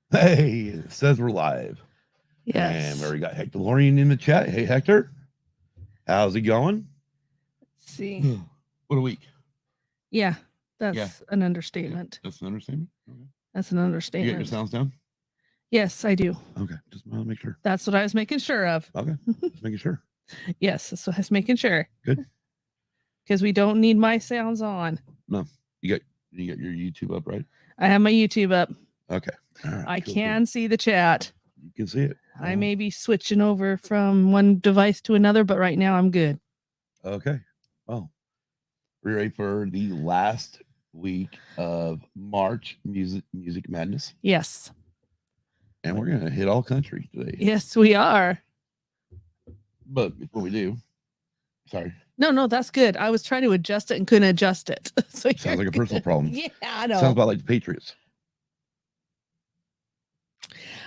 Hey, it says we're live. And we Yes. already got Hector Lorian in the chat. Hey, Hector. How's it going? Let's see. What a week. Yeah, Yeah. that's an understatement. That's an understatement. Okay. That's an You got your understatement. sounds down? Yes, I do. Okay. Just want to make sure. That's what I was making sure of. Okay. Just making sure. Yes, that's what I was making sure. Good. Because we don't need my sounds on. No. You got your YouTube up, right? I have my YouTube up. Okay. All right. I can see the chat. You can see it. I may be switching over from one device to another, but right now I'm good. Okay. Well, we're ready for the last week of March Music Madness. Yes. And we're gonna hit all country today. Yes, we are. But before we do, sorry. No, that's good. I was trying to adjust it and couldn't adjust it. So sounds like a personal problem. Yeah, I know. Sounds about like the Patriots.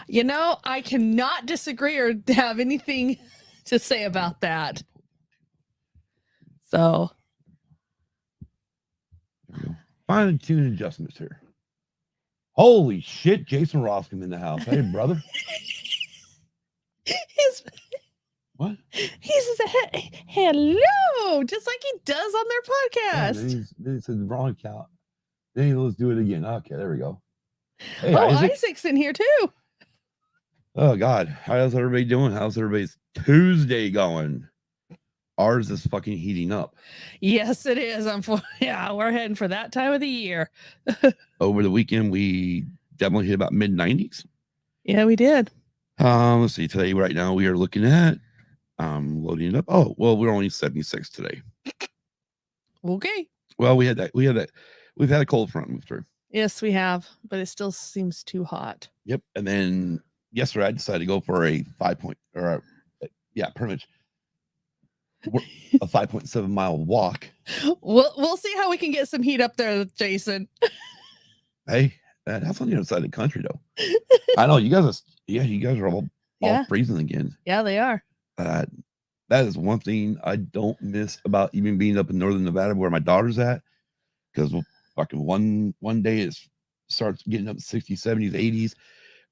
You know, I cannot disagree or have anything to say about that. So, fine tune adjustments here. Holy shit, Jason Roskin in the house. Hey, brother. What? He says, hello, just like he does on their podcast. Then he said the wrong account. Then let's do it again. Okay, there we go. Hey, Isaac's in here too. Oh, God. How's everybody doing? How's everybody's Tuesday going? Ours is fucking heating up. Yes, it is. Yeah, we're heading for that time of the year. Over the weekend, we definitely hit about mid-90s. Yeah, we did. Let's see. Today, right now, we are looking at loading it up. Oh, well, we're only 76 today. Okay. Well, we've had a cold front move through. Yes, we have, but it still seems too hot. Yep. And then yesterday I decided to go for a 5 pretty much a 5.7 mile walk. We'll see how we can get some heat up there, Jason. Hey, that's on the other side of the country though. I know you guys are all freezing again. Yeah, they are. That is one thing I don't miss about even being up in northern Nevada where my daughter's at, because fucking one day it starts getting up to 60s, 70s, 80s,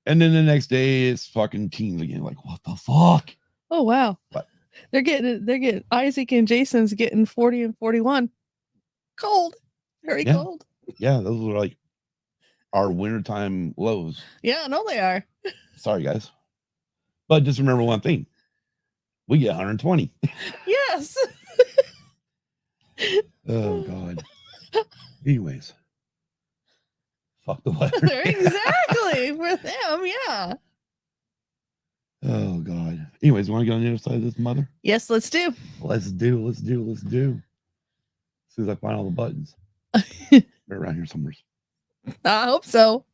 and then the next day it's fucking teens again. Like, what the fuck? Oh wow. But they're getting Isaac and Jason's getting 40 and 41. Cold. Very cold. Yeah, those are like our wintertime lows. Yeah, I know they are. Sorry, guys. But just remember one thing. We get 120. Yes. Oh, God. Anyways. Fuck the weather. Exactly. For them, yeah. Oh, God. Anyways, you want to get on the other side of this mother? Yes, let's do. Let's do. As soon as I find all the buttons. They're around here somewhere. I hope so.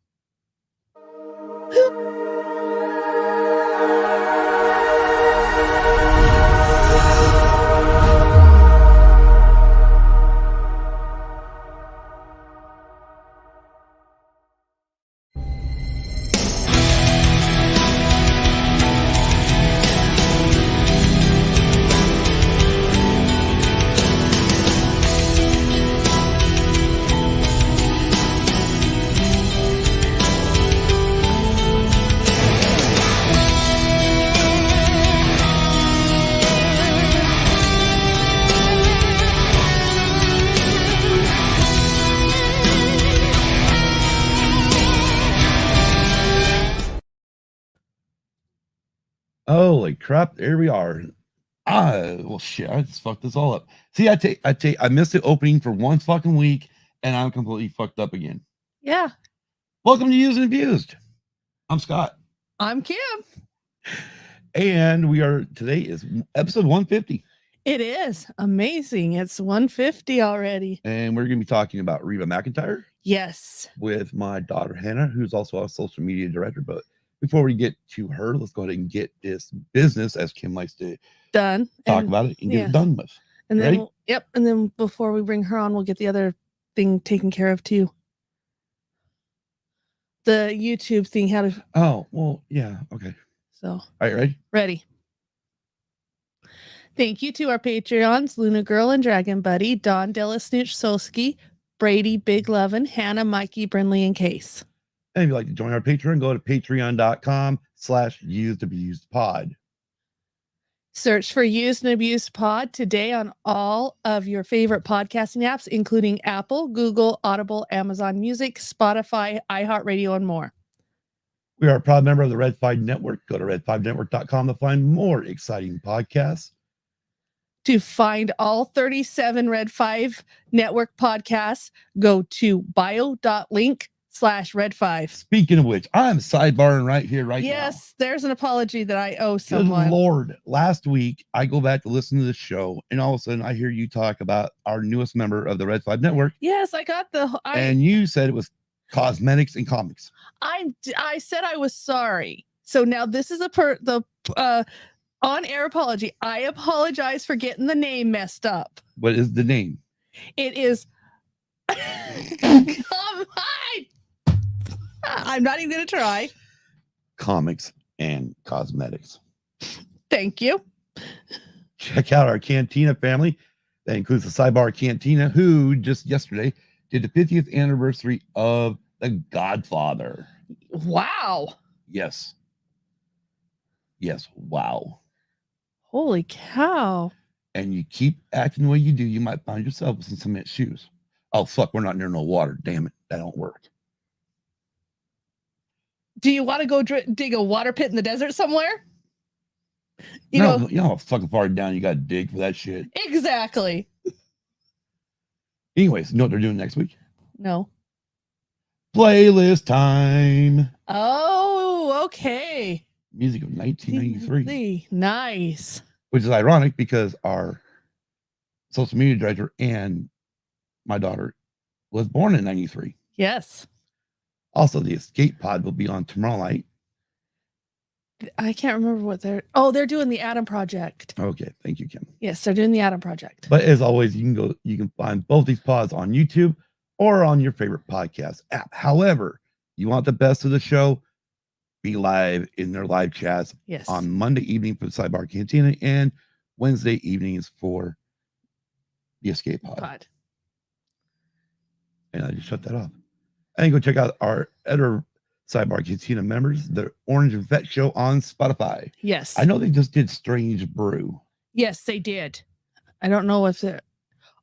Holy crap, there we are. Well, shit, I just fucked this all up. See, I missed the opening for one fucking week, and I'm completely fucked up again. Yeah. Welcome to Used and Abused. I'm Scott. I'm Kim. And today is episode 150. It is amazing. It's 150 already. And we're going to be talking about Reba McEntire. Yes. With my daughter, Hanna, who's also a social media director. But before we get to her, let's go ahead and get this business, as Kim likes to talk about it and get it done with. And then, and then before we bring her on, we'll get the other thing taken care of too. The YouTube thing. Oh, well, yeah. Okay. So. All right, ready? Ready. Thank you to our Patreons, Luna Girl and Dragon Buddy, Don Della Snooch Solski, Brady, Big Lovin', Hannah, Mikey, Brinley, and Case. And if you'd like to join our Patreon, go to patreon.com/usedabusedpod. Search for Used and Abused Pod today on all of your favorite podcasting apps, including Apple, Google, Audible, Amazon Music, Spotify, iHeartRadio, and more. We are a proud member of the Red 5 Network. Go to red5network.com to find more exciting podcasts. To find all 37 Red 5 Network podcasts, go to bio.link/Red5. Speaking of which, I'm sidebarring right here, right now. Yes, there's an apology that I owe Good someone. Lord. Last week, I go back to listen to the show, and all of a sudden, I hear you talk about our newest member of the Red 5 Network. Yes, I got and you said it was cosmetics and comics. I said I was sorry. So now this is on-air apology. I apologize for getting the name messed up. What is the name? It is. Come on. I'm not even going to try. Comics and cosmetics. Thank you. Check out our Cantina family. That includes the Sidebar Cantina, who just yesterday did the 50th anniversary of The Godfather. Wow. Yes. Yes. Wow. Holy cow. And you keep acting the way you do, you might find yourself with some cement shoes. Oh, fuck, we're not near no water. Damn it. That don't work. Do you want to go dig a water pit in the desert somewhere? You know how fucking far down you got to dig for that shit? Exactly. Anyways, you know what they're doing next week? No. Playlist time. Oh, okay. Music of 1993. Nice. Which is ironic because our social media director and my daughter was born in 93. Yes. Also, the Escape Pod will be on tomorrow night. I can't remember what they're doing the Atom Project. Okay, thank you, Kim. Yes, they're doing the Atom Project. But as always, you can find both these pods on YouTube or on your favorite podcast app. However, you want the best of the show, be live in their live chats. Yes. On Monday evening for the Sidebar Cantina and Wednesday evenings for the Escape Pod. And I just shut that off. And go check out our other Sidebar Cantina members, the Orange and Vet Show on Spotify. Yes. I know they just did Strange Brew. Yes, they did. I don't know if they're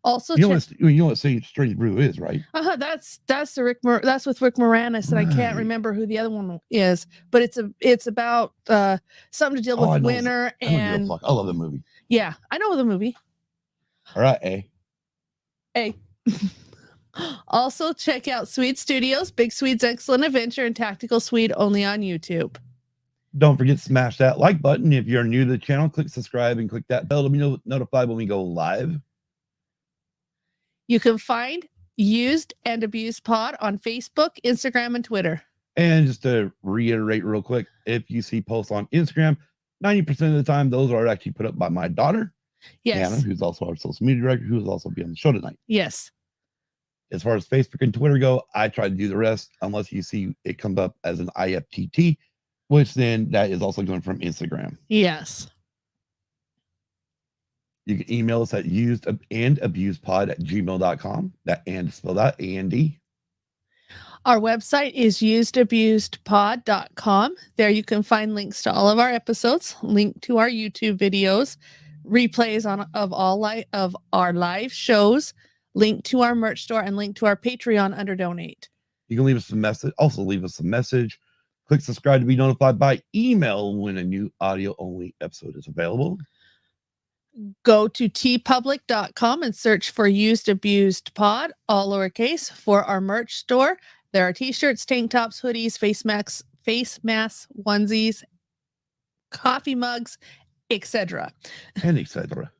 also you know what Strange Brew is, right? That's the that's with Rick Moranis, and I can't remember who the other one is, but it's about something to deal with winter and I love the movie. Yeah, I know the movie. All right, A. Also, check out Swede Studios, Big Swede's Excellent Adventure, and Tactical Swede only on YouTube. Don't forget to smash that like button. If you're new to the channel, click subscribe and click that bell to be notified when we go live. You can find Used and Abused Pod on Facebook, Instagram, and Twitter. And just to reiterate real quick, if you see posts on Instagram, 90% of the time, those are actually put up by my daughter, yes, Hanna, who's also our social media director, who will also be on the show tonight. Yes. As far as Facebook and Twitter go, I try to do the rest unless you see it comes up as an IFTT, which then that is also going from Instagram. Yes. You can email us at usedandabusedpod@gmail.com. That and spelled out A-N-D. Our website is usedabusedpod.com. There you can find links to all of our episodes, link to our YouTube videos, replays of our live shows, link to our merch store, and link to our Patreon under donate. You can leave us a message. Also leave us a message. Click subscribe to be notified by email when a new audio only episode is available. Go to tpublic.com and search for Used Abused Pod, all lowercase, for our merch store. There are t-shirts, tank tops, hoodies, face masks, onesies, coffee mugs, etc. And etc.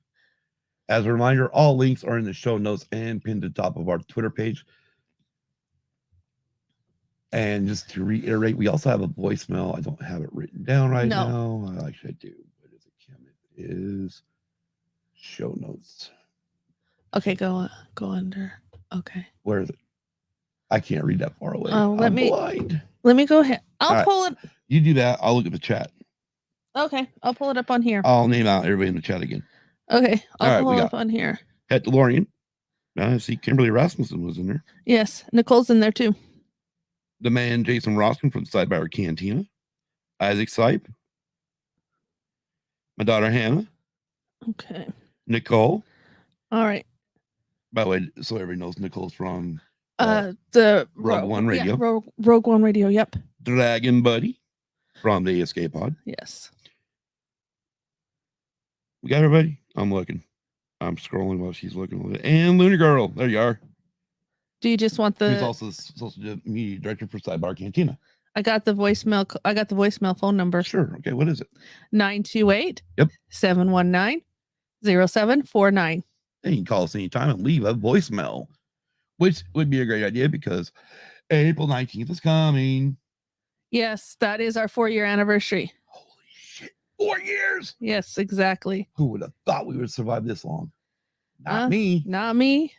As a reminder, all links are in the show notes and pinned to the top of our Twitter page. And just to reiterate, we also have a voicemail. I don't have it written down right now. Actually, I do. What is it, Kim? It is show notes. Okay, go under. Okay. Where is it? I can't read that far away. I'm blind. Let me go ahead. I'll pull it. You do that. I'll look at the chat. Okay, I'll pull it up on here. I'll name out everybody in the chat again. Okay, I'll pull it up on here. Het DeLorean. I see Kimberly Rasmussen was in there. Yes, Nicole's in there too. the man Jason Roskin from Sidebar Cantina, Isaac Sipe, my daughter Hanna, Okay. Nicole. All right. By the way, so everybody knows Nicole's from The Rogue One Radio. Yeah, Rogue One Radio. Yep. Dragon Buddy from the Escape Pod. Yes. We got everybody. I'm looking. I'm scrolling while she's looking. And Lunar Girl. There you are. Do you just want Who's the? also the social media director for Sidebar Cantina. I got the voicemail. I got the voicemail phone number. Sure. Okay. What is it? 928. Yep. 719 0749. And you can call us anytime and leave a voicemail, which would be a great idea because April 19th is coming. Yes, that is our 4-year anniversary. Holy shit. 4 years. Yes, exactly. Who would have thought we would survive this long? Not me. Not me.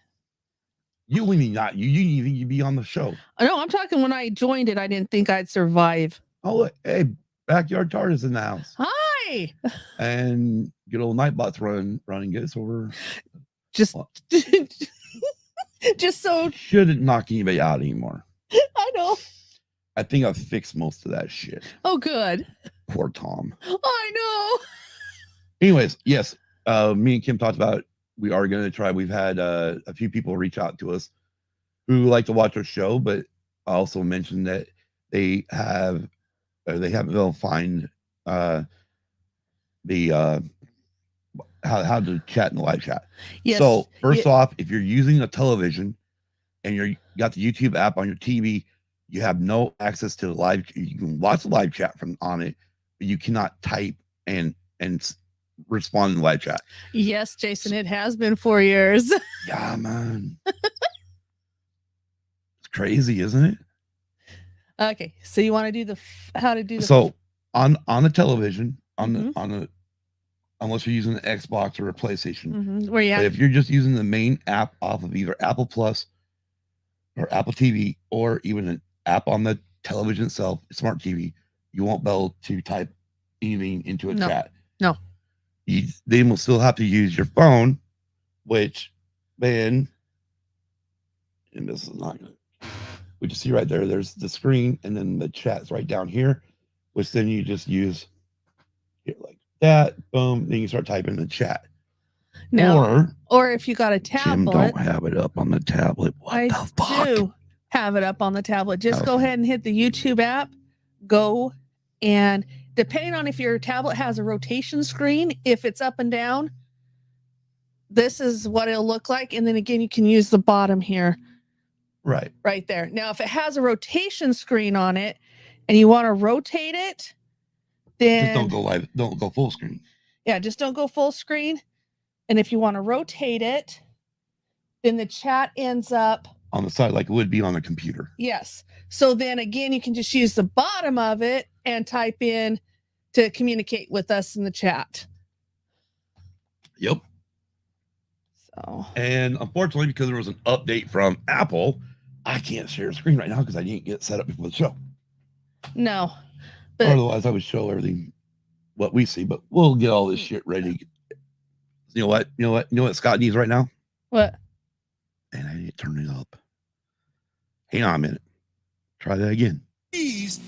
You mean not you? You think you'd be on the show? No, I'm talking when I joined it, I didn't think I'd survive. Oh, look, hey, Backyard Tart is in the house. Hi. And good old Nightbot's running good. So we're Just so shouldn't knock anybody out anymore. I know. I think I've fixed most of that shit. Oh, good. Poor Tom. I know. Anyways, yes, me and Kim talked about it. We are going to try. We've had a few people reach out to us who like to watch our show, but I also mentioned that they haven't been able to find the how to chat in the live chat. Yes. So first off, if you're using a television and you got the YouTube app on your TV, you have no access to the live. You can watch the live chat from on it, but you cannot type and respond in the live chat. Yes, Jason, it has been 4 years. Yeah, man. It's crazy, isn't it? Okay, so you want to do how to do the so on the television on the unless you're using an Xbox or a PlayStation. Where you but if you're just using the main app off of either Apple Plus or Apple TV or even an app on the television itself, smart TV, you won't be able to type anything into a chat. No. They will still have to use your phone, which then, and this is not good. We just see right there, there's the screen, and then the chat's right down here, which then you just use it like that. Boom. Then you start typing in the chat. No. Or if you got a tablet. Jim don't have it up on the tablet. What the fuck? I do have it up on the tablet. Just go ahead and hit the YouTube app. Go and depending on if your tablet has a rotation screen, if it's up and down, this is what it'll look like. And then again, you can use the bottom here. Right there. Now, if it has a rotation screen on it and you want to rotate it, then just don't go live. Don't go full screen. Yeah, just don't go full screen. And if you want to rotate it, then the chat ends up on the side like it would be on a computer. Yes. So then again, you can just use the bottom of it and type in to communicate with us in the chat. Yep. So. And unfortunately, because there was an update from Apple, I can't share a screen right now because I didn't get set up before the show. No. But otherwise, I would show everything what we see, but we'll get all this shit ready. You know what Scott needs right now? What? And I didn't turn it up. Hang on a minute. Try that again. Please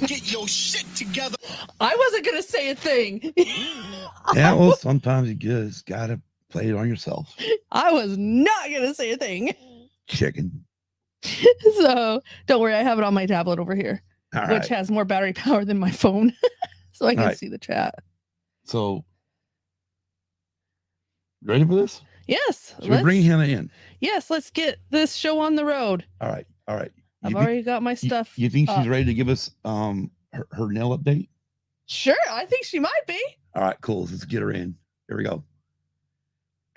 get your shit together. I wasn't going to say a thing. Yeah, well, sometimes you just got to play it on yourself. I was not going to say a thing. Chicken. So don't worry. I have it on my tablet over here, which has more battery power than my phone. So I can see the chat. So, ready for this? Yes. Should we bring Hanna in? Yes, let's get this show on the road. All right. I've already got my stuff. You think she's ready to give us her nail update? Sure, I think she might be. All right, cool. Let's get her in. Here we go.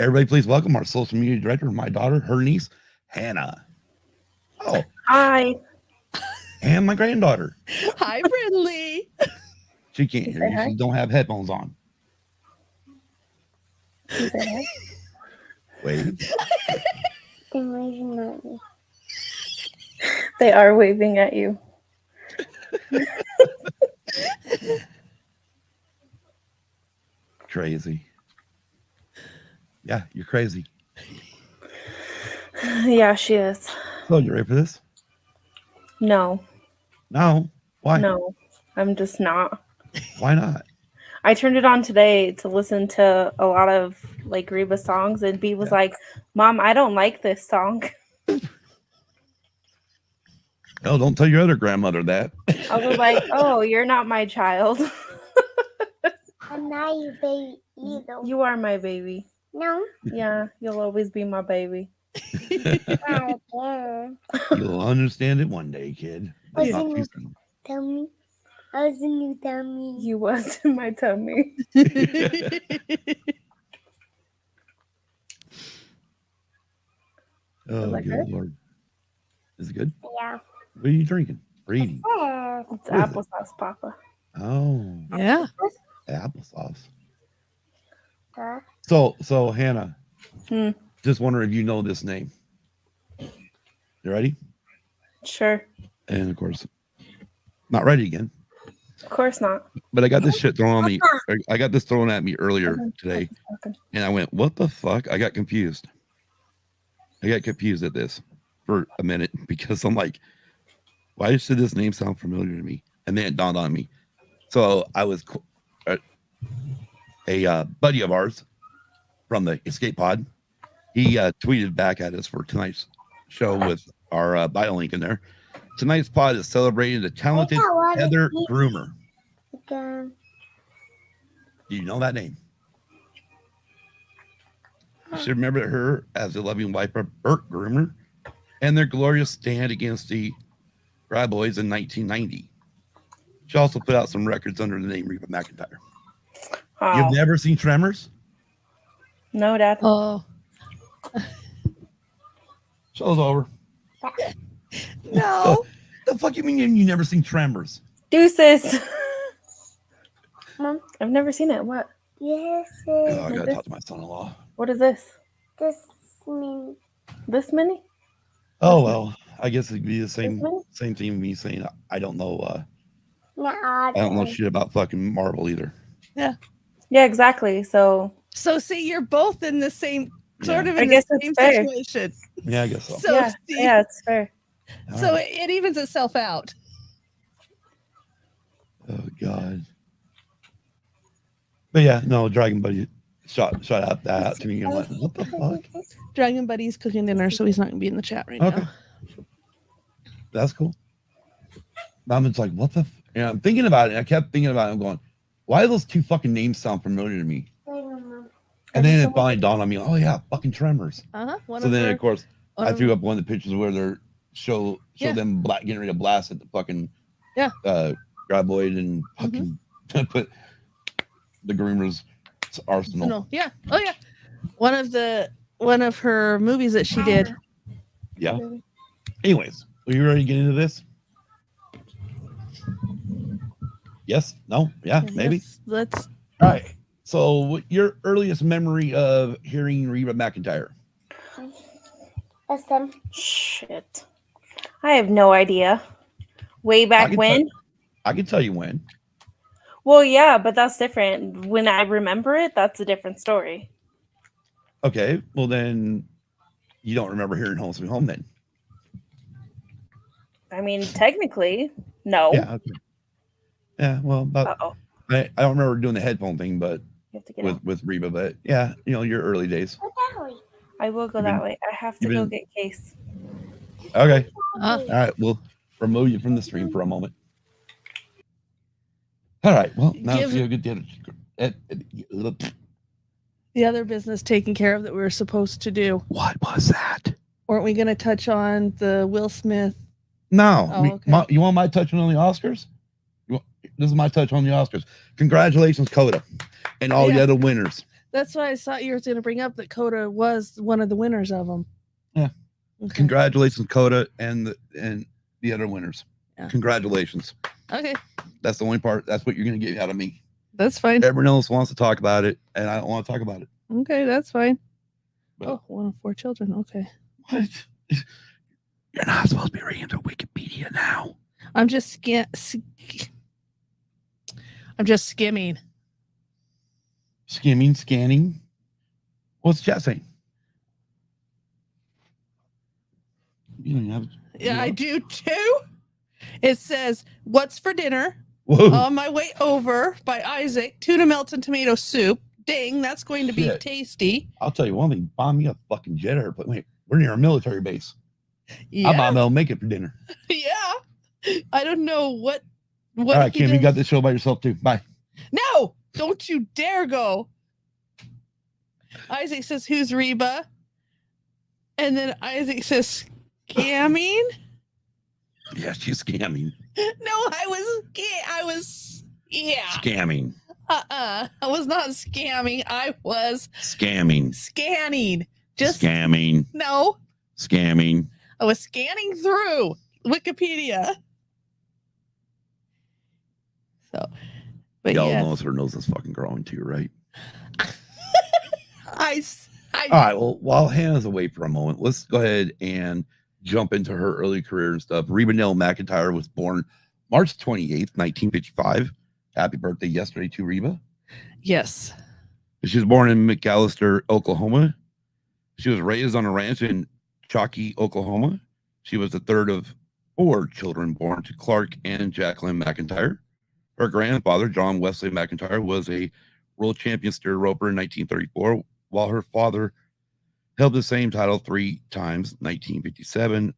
Everybody, please welcome our social media director, my daughter, her niece, Hanna. Oh. Hi. And my granddaughter. Hi, Brindley. She can't hear you. She don't have headphones on. Wait. They are waving at you. Crazy. Yeah, you're crazy. Yeah, she is. So, you ready for this? No. No. Why? No. I'm just not. Why not? I turned it on today to listen to a lot of like Reba songs, and B was like, "Mom, I don't like this song." Oh, don't tell your other grandmother that. I was like, "Oh, you're not my child." I'm not your baby either. You are my baby. No, Yeah, you'll always be my baby. not again. You'll understand it one day, kid. But Yeah. not too soon. Tell me. I was in your tummy. You was in my tummy. Oh, that good good? Lord. Is it good? Yeah. What are you drinking? Or eating? It's What is it? applesauce, Papa. Oh, Yeah. applesauce. Huh? So Hannah, Hmm. just wonder if you know this name. You ready? Sure. And of course, not ready again. Of course not. But I got this shit thrown on me. I got this thrown at me earlier today, Okay. and I went, "What the fuck?" I got confused. I got confused at this for a minute because I'm like, "Why should this name sound familiar to me?" And then it dawned on me. So I was a buddy of ours from the Escape Pod. He tweeted back at us for tonight's show with our bio link in there. Tonight's pod is celebrating the talented Heather Groomer. Again. Do you know that name? You should remember her as the loving wife of Burt Groomer and their glorious stand against the Graboids in 1990. She also put out some records under the name Reba McEntire. Oh. You've never seen Tremors? No, Dad. Oh Show's over. no. The fuck you mean you never seen Tremors? Deuces. Mom, I've never seen it. What? yes, Oh, I gotta talk to my son-in-law. What is this? this means This many? Oh well, I guess it'd be the This many? same thing with me saying I don't know not I don't know shit about fucking Marvel either. Yeah, exactly. So So see, you're both in the same sort Yeah. of I in the guess it's same fair. situation. Yeah, I guess so. So yeah, see, yeah, it's fair. so it evens itself out. Oh god. But yeah, no, Dragon Buddy shot out that out to me. I'm like, what the fuck? Dragon Buddy's cooking dinner, so he's not gonna be in the chat right Okay. now. That's cool. I'm just like, what the and I'm thinking about it. I kept thinking about it. I'm going, why do those two fucking names sound familiar to me? And then it finally dawned on me, oh yeah, fucking Tremors. One So of then her- of course one I of- threw up one of the pictures where they're show Yeah. them getting ready to blast at the fucking Yeah. Graboid and fucking put the Groomers arsenal. No, yeah. Oh yeah. One of her movies that she did. Yeah. Anyways, are you ready to get into this? Yes? No? Yeah? Maybe? Yes, let's All right. So, what your earliest memory of hearing Reba McEntire? That's them. Shit. I have no idea. Way back can when? I can tell you when. Well, yeah, but that's different. When I remember it, that's a different story. Okay. Well, then you don't remember hearing Home Sweet Home then. I mean, technically, no. Yeah. Okay. Yeah. Well, but Uh-oh. I don't remember doing the headphone thing, but You have to get out. with Reba, but yeah, your early days. What that way? I will go You've that been- way. I have to you've go been- get Case. Okay. Uh, All right. We'll remove you from the stream for a moment. All right. Well, now Give- it's a good dinner. the other business taken care of that we were supposed to do. What was that? Weren't we going to touch on the Will Smith? No. Oh, okay. You want my touch on the Oscars? This is my touch on the Oscars. Congratulations, Coda, and all the Yeah. other winners. That's why I thought you were going to bring up that Coda was one of the winners of them. Yeah. Okay. Congratulations, Coda, and the other winners. Yeah. Congratulations. Okay. That's the only part. That's what you're going to get out of me. That's fine. Everyone else wants to talk about it, and I don't want to talk about it. Okay, that's fine. But- Oh, one of 4 children. Okay. What? You're not supposed to be reading through Wikipedia now. I'm just skimming. Skimming, scanning. What's the chat saying? You don't have. Yeah, I do too. It says, "What's for dinner?" Whoa. On my way over by Isaac, tuna melt and tomato soup. Dang, that's going to be Shit. tasty. I'll tell you one thing. Bomb me a fucking jet airplane. Wait, we're near a military base. Yeah. I bomb they'll make it for dinner. Yeah. I don't know what All right, Kim, you got this show by yourself too. Bye. No, don't you dare go. Isaac says, "Who's Reba?" And then Isaac says, "Scamming?" Yeah, she's scamming. No, I was Scamming. I was not scamming. I was Scamming. scanning. Just Scamming. no. Scamming. I was scanning through Wikipedia. So, but Y'all yes. know her nose is fucking growing too, right? I All right. Well, while Hannah's away for a moment, let's go ahead and jump into her early career and stuff. Reba McEntire was born March 28th, 1955. Happy birthday yesterday to Reba. Yes. She was born in McAllister, Oklahoma. She was raised on a ranch in Chalky, Oklahoma. She was the third of 4 children born to Clark and Jacqueline McIntyre. Her grandfather, John Wesley McIntyre, was a world champion steer roper in 1934, while her father held the same title 3 times, 1957,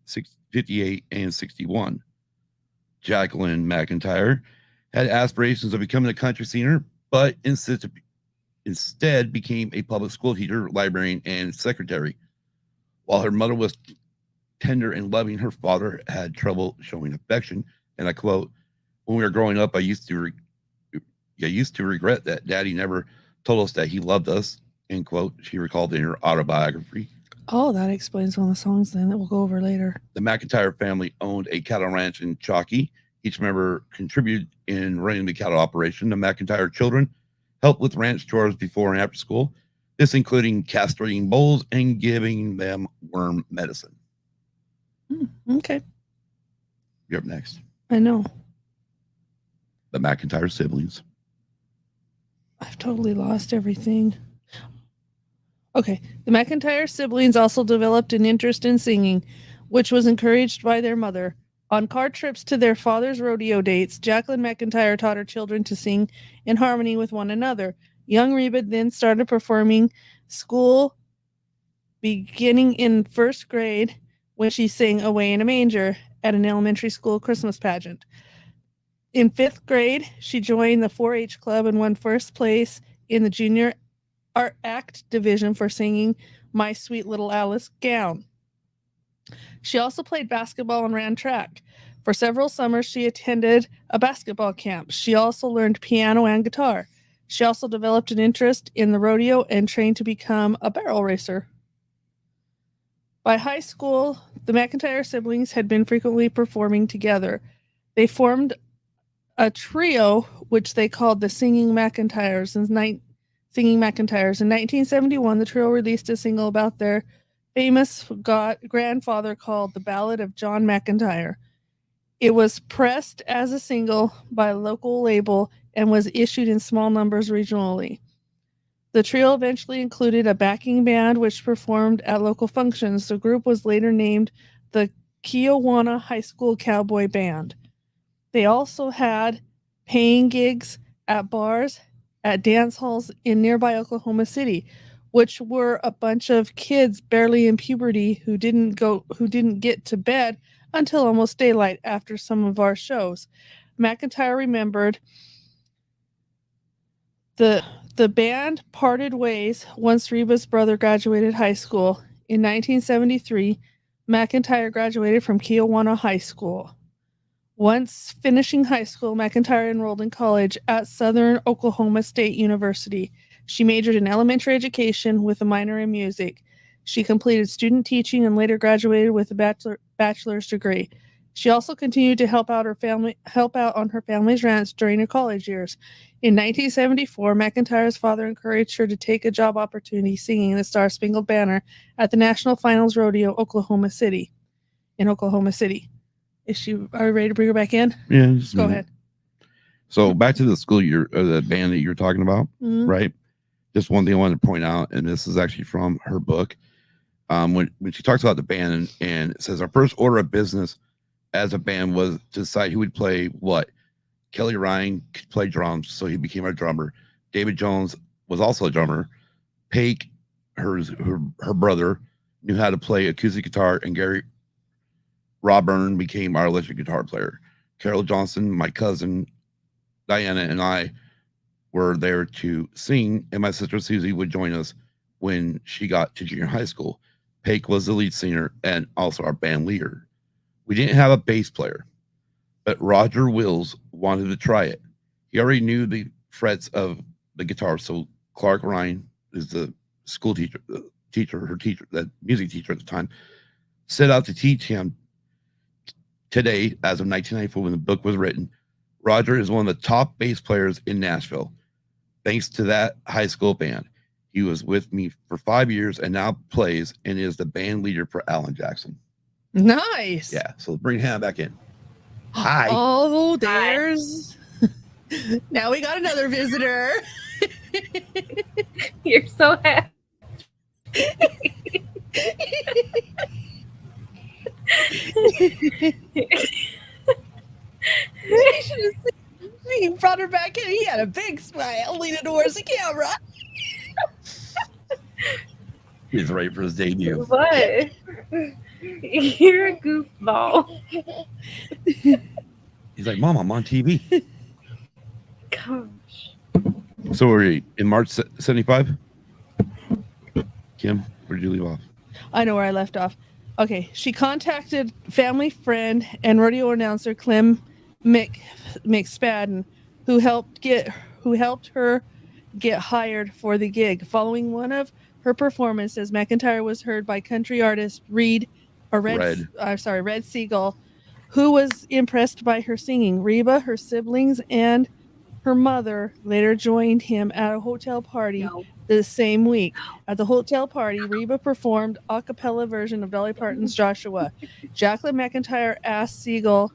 58, and 61. Jacqueline McIntyre had aspirations of becoming a country singer, but instead became a public school teacher, librarian, and secretary. While her mother was tender and loving, her father had trouble showing affection. And I quote, "When we were growing up, I used to regret that Daddy never told us that he loved us," end quote. She recalled in her autobiography. Oh, that explains one of the songs then that we'll go over later. The McIntyre family owned a cattle ranch in Chalky. Each member contributed in running the cattle operation. The McIntyre children helped with ranch chores before and after school, this including castrating bulls and giving them worm medicine. Okay. You're up next. I know. The McIntyre siblings. I've totally lost everything. Okay. The McIntyre siblings also developed an interest in singing, which was encouraged by their mother. On car trips to their father's rodeo dates, Jacqueline McIntyre taught her children to sing in harmony with one another. Young Reba then started performing school beginning in 1st grade when she sang "Away in a Manger" at an elementary school Christmas pageant. In 5th grade, she joined the 4-H club and won 1st place in the junior art act division for singing "My Sweet Little Alice Gown." She also played basketball and ran track. For several summers, she attended a basketball camp. She also learned piano and guitar. She also developed an interest in the rodeo and trained to become a barrel racer. By high school, the McIntyre siblings had been frequently performing together. They formed a trio, which they called the Singing McIntyres. In 1971, the trio released a single about their famous grandfather called "The Ballad of John McIntyre." It was pressed as a single by a local label and was issued in small numbers regionally. The trio eventually included a backing band which performed at local functions. The group was later named the Keowana High School Cowboy Band. They also had paying gigs at bars, at dance halls in nearby Oklahoma City, which were a bunch of kids barely in puberty who didn't get to bed until almost daylight after some of our shows. McIntyre remembered the band parted ways once Reba's brother graduated high school. In 1973, McIntyre graduated from Keowana High School. Once finishing high school, McIntyre enrolled in college at Southern Oklahoma State University. She majored in elementary education with a minor in music. She completed student teaching and later graduated with a bachelor's degree. She also continued to help out on her family's ranch during her college years. In 1974, McIntyre's father encouraged her to take a job opportunity singing the Star Spangled Banner at the National Finals Rodeo, Oklahoma City. Are we ready to bring her back in? Yeah. Go ahead. So back to the the band that you're talking about, Mhm. right? Just one thing I wanted to point out, and this is actually from her book. When she talks about the band and it says, "Our first order of business as a band was to decide who would play what. Kelly Ryan could play drums, so he became our drummer. David Jones was also a drummer. Paik, her brother, knew how to play acoustic guitar, and Gary Robburn became our electric guitar player. Carol Johnson, my cousin, Diana, and I were there to sing, and my sister Susie would join us when she got to junior high school. Paik was the lead singer and also our band leader. We didn't have a bass player, but Roger Wills wanted to try it. He already knew the frets of the guitar, so Clark Ryan is the school teacher, the music teacher at the time, set out to teach him. Today, as of 1994, when the book was written, Roger is one of the top bass players in Nashville. Thanks to that high school band. He was with me for 5 years and now plays and is the band leader for Alan Jackson. Nice. Yeah, so bring Hanna back in. Hi. Oh, there's. Now we got another visitor. You're so happy. He brought her back in. He had a big smile leaning towards the camera. He's ready for his debut. What? You're a goofball. He's like, Mom, I'm on TV. Gosh. So are we in March 75? Kim, where did you leave off? I know where I left off. Okay, she contacted family friend and rodeo announcer Clem McSpadden, who helped her get hired for the gig. Following one of her performances, McIntyre was heard by country artist Red Siegel, who was impressed by her singing. Reba, her siblings, and her mother later joined him at a hotel party the same week. At the hotel party, Reba performed a cappella version of Dolly Parton's Joshua. Jacqueline McIntyre asked Siegel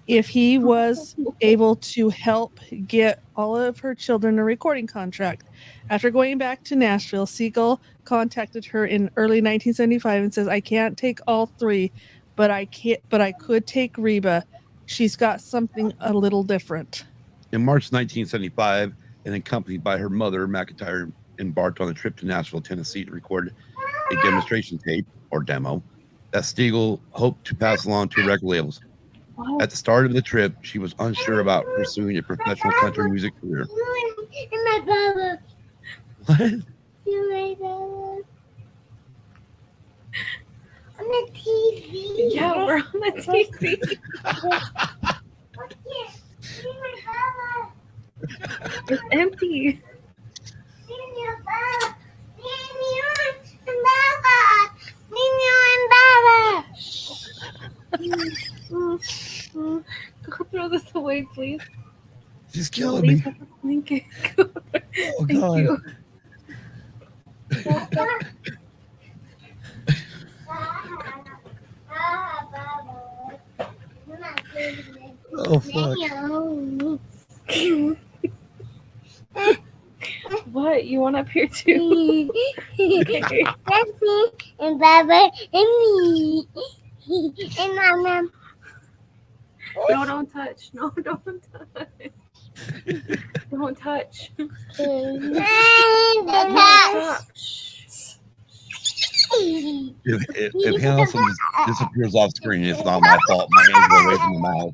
if he was able to help get all of her children a recording contract. After going back to Nashville, Siegel contacted her in early 1975 and says, "I can't take all three, but I could take Reba. She's got something a little different." In March 1975, and accompanied by her mother, McIntyre embarked on a trip to Nashville, Tennessee to record a demonstration tape or demo that Siegel hoped to pass along to record labels. At the start of the trip, she was unsure about pursuing a professional country music career. And my brother. What? You my brother. On the TV. Yeah, we're on the TV. It's empty. Go throw this away, please. She's killing me. Thank you. Oh, Thank God. you. Oh, fuck. What? You want up here too? That's me and Baba and me and Mama. No, don't touch. No, don't touch. Don't touch. Stop. If Hanson disappears off screen, it's not my fault. My hands go away from the mouth.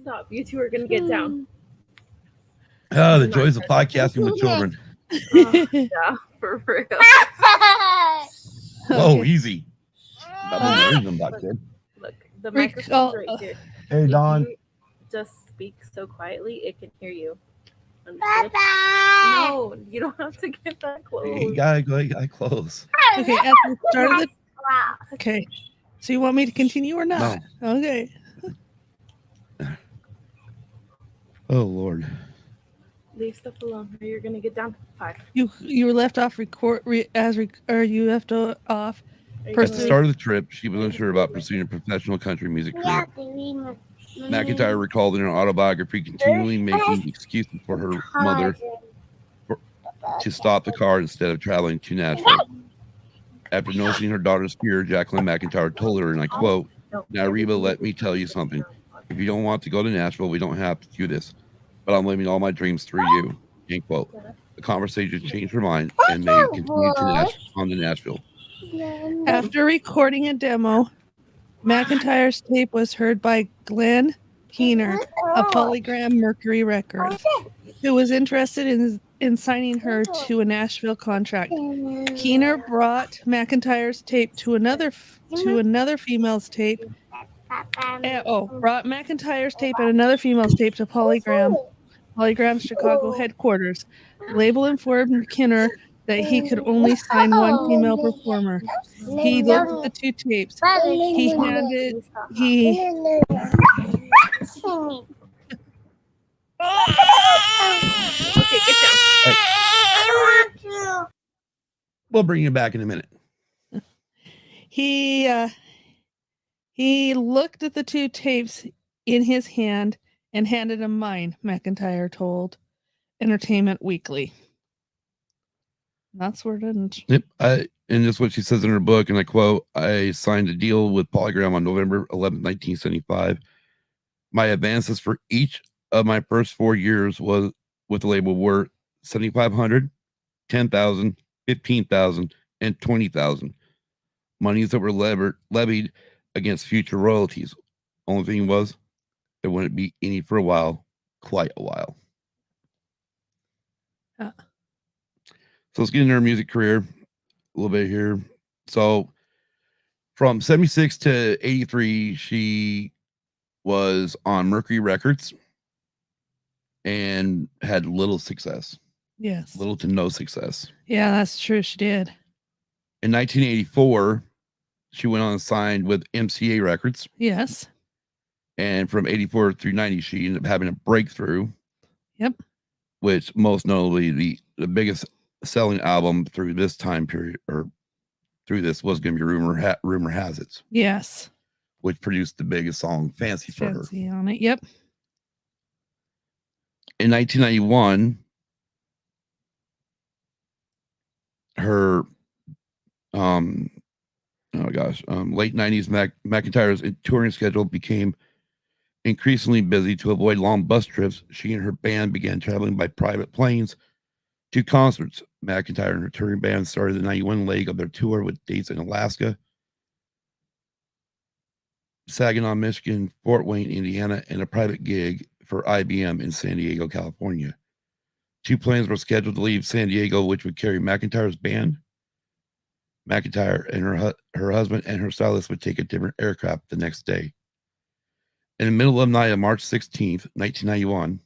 Stop. You two are going to get down. Oh, the joys of podcasting with children. Yeah, for real. Oh, easy. Nothing hearing them back there. Look, the microphone's right here. Hey, Don. If you just speak so quietly, it can hear you. Bye Understood? bye. No, you don't have to get that close. You gotta go. You gotta close. Okay, at the start of the. Okay, so you want me to continue or not? No. Okay. Oh, Lord. Leave stuff alone, or you're gonna get down. 5. You were left off or you left off. Are you At the Person- start of the trip, she was unsure about pursuing a professional country music career. McIntyre recalled in her autobiography continually making excuses for her mother to stop the car instead of traveling to Nashville. After noticing her daughter's fear, Jacqueline McIntyre told her, and I quote, "Now, Reba, let me tell you something. If you don't want to go to Nashville, we don't have to do this. But I'm living all my dreams through you." End quote. The conversation changed her mind, and they continued on to Nashville. After recording a demo, McIntyre's tape was heard by Glenn Keener of Polygram Mercury Records, who was interested in signing her to a Nashville contract. Keener brought McIntyre's tape to another female's tape. Brought McIntyre's tape and another female's tape to Polygram's Chicago headquarters. The label informed Keener that he could only sign one female performer. He looked at the two tapes. Okay, get down. We'll bring you back in a minute. He looked at the two tapes in his hand and handed him mine, McIntyre told Entertainment Weekly. That's where it ends. Yep. And this is what she says in her book, and I quote, "I signed a deal with Polygram on November 11th, 1975. My advances for each of my first 4 years was with the label were $7,500, $10,000, $15,000, and $20,000. Monies that were levied against future royalties. Only thing was, there wouldn't be any for a while, quite a while." So let's get into her music career a little bit here. So from 76 to 83, she was on Mercury Records and had little success. Yes. Little to no success. Yeah, that's true. She did. In 1984, she went on and signed with MCA Records. Yes. And from 84 through 90, she ended up having a breakthrough. Yep. Which most notably the biggest selling album through this time period or through this was going to be Rumor Has It. Yes. Which produced the biggest song, Fancy for her. Fancy on it. Yep. In 1991, her late 90s McIntyre's touring schedule became increasingly busy. To avoid long bus trips, she and her band began traveling by private planes to concerts. McIntyre and her touring band started the 91 leg of their tour with dates in Alaska, Saginaw, Michigan, Fort Wayne, Indiana, and a private gig for IBM in San Diego, California. 2 planes were scheduled to leave San Diego, which would carry McIntyre's band. McIntyre and her husband and her stylist would take a different aircraft the next day. In the middle of the night of March 16th, 1991,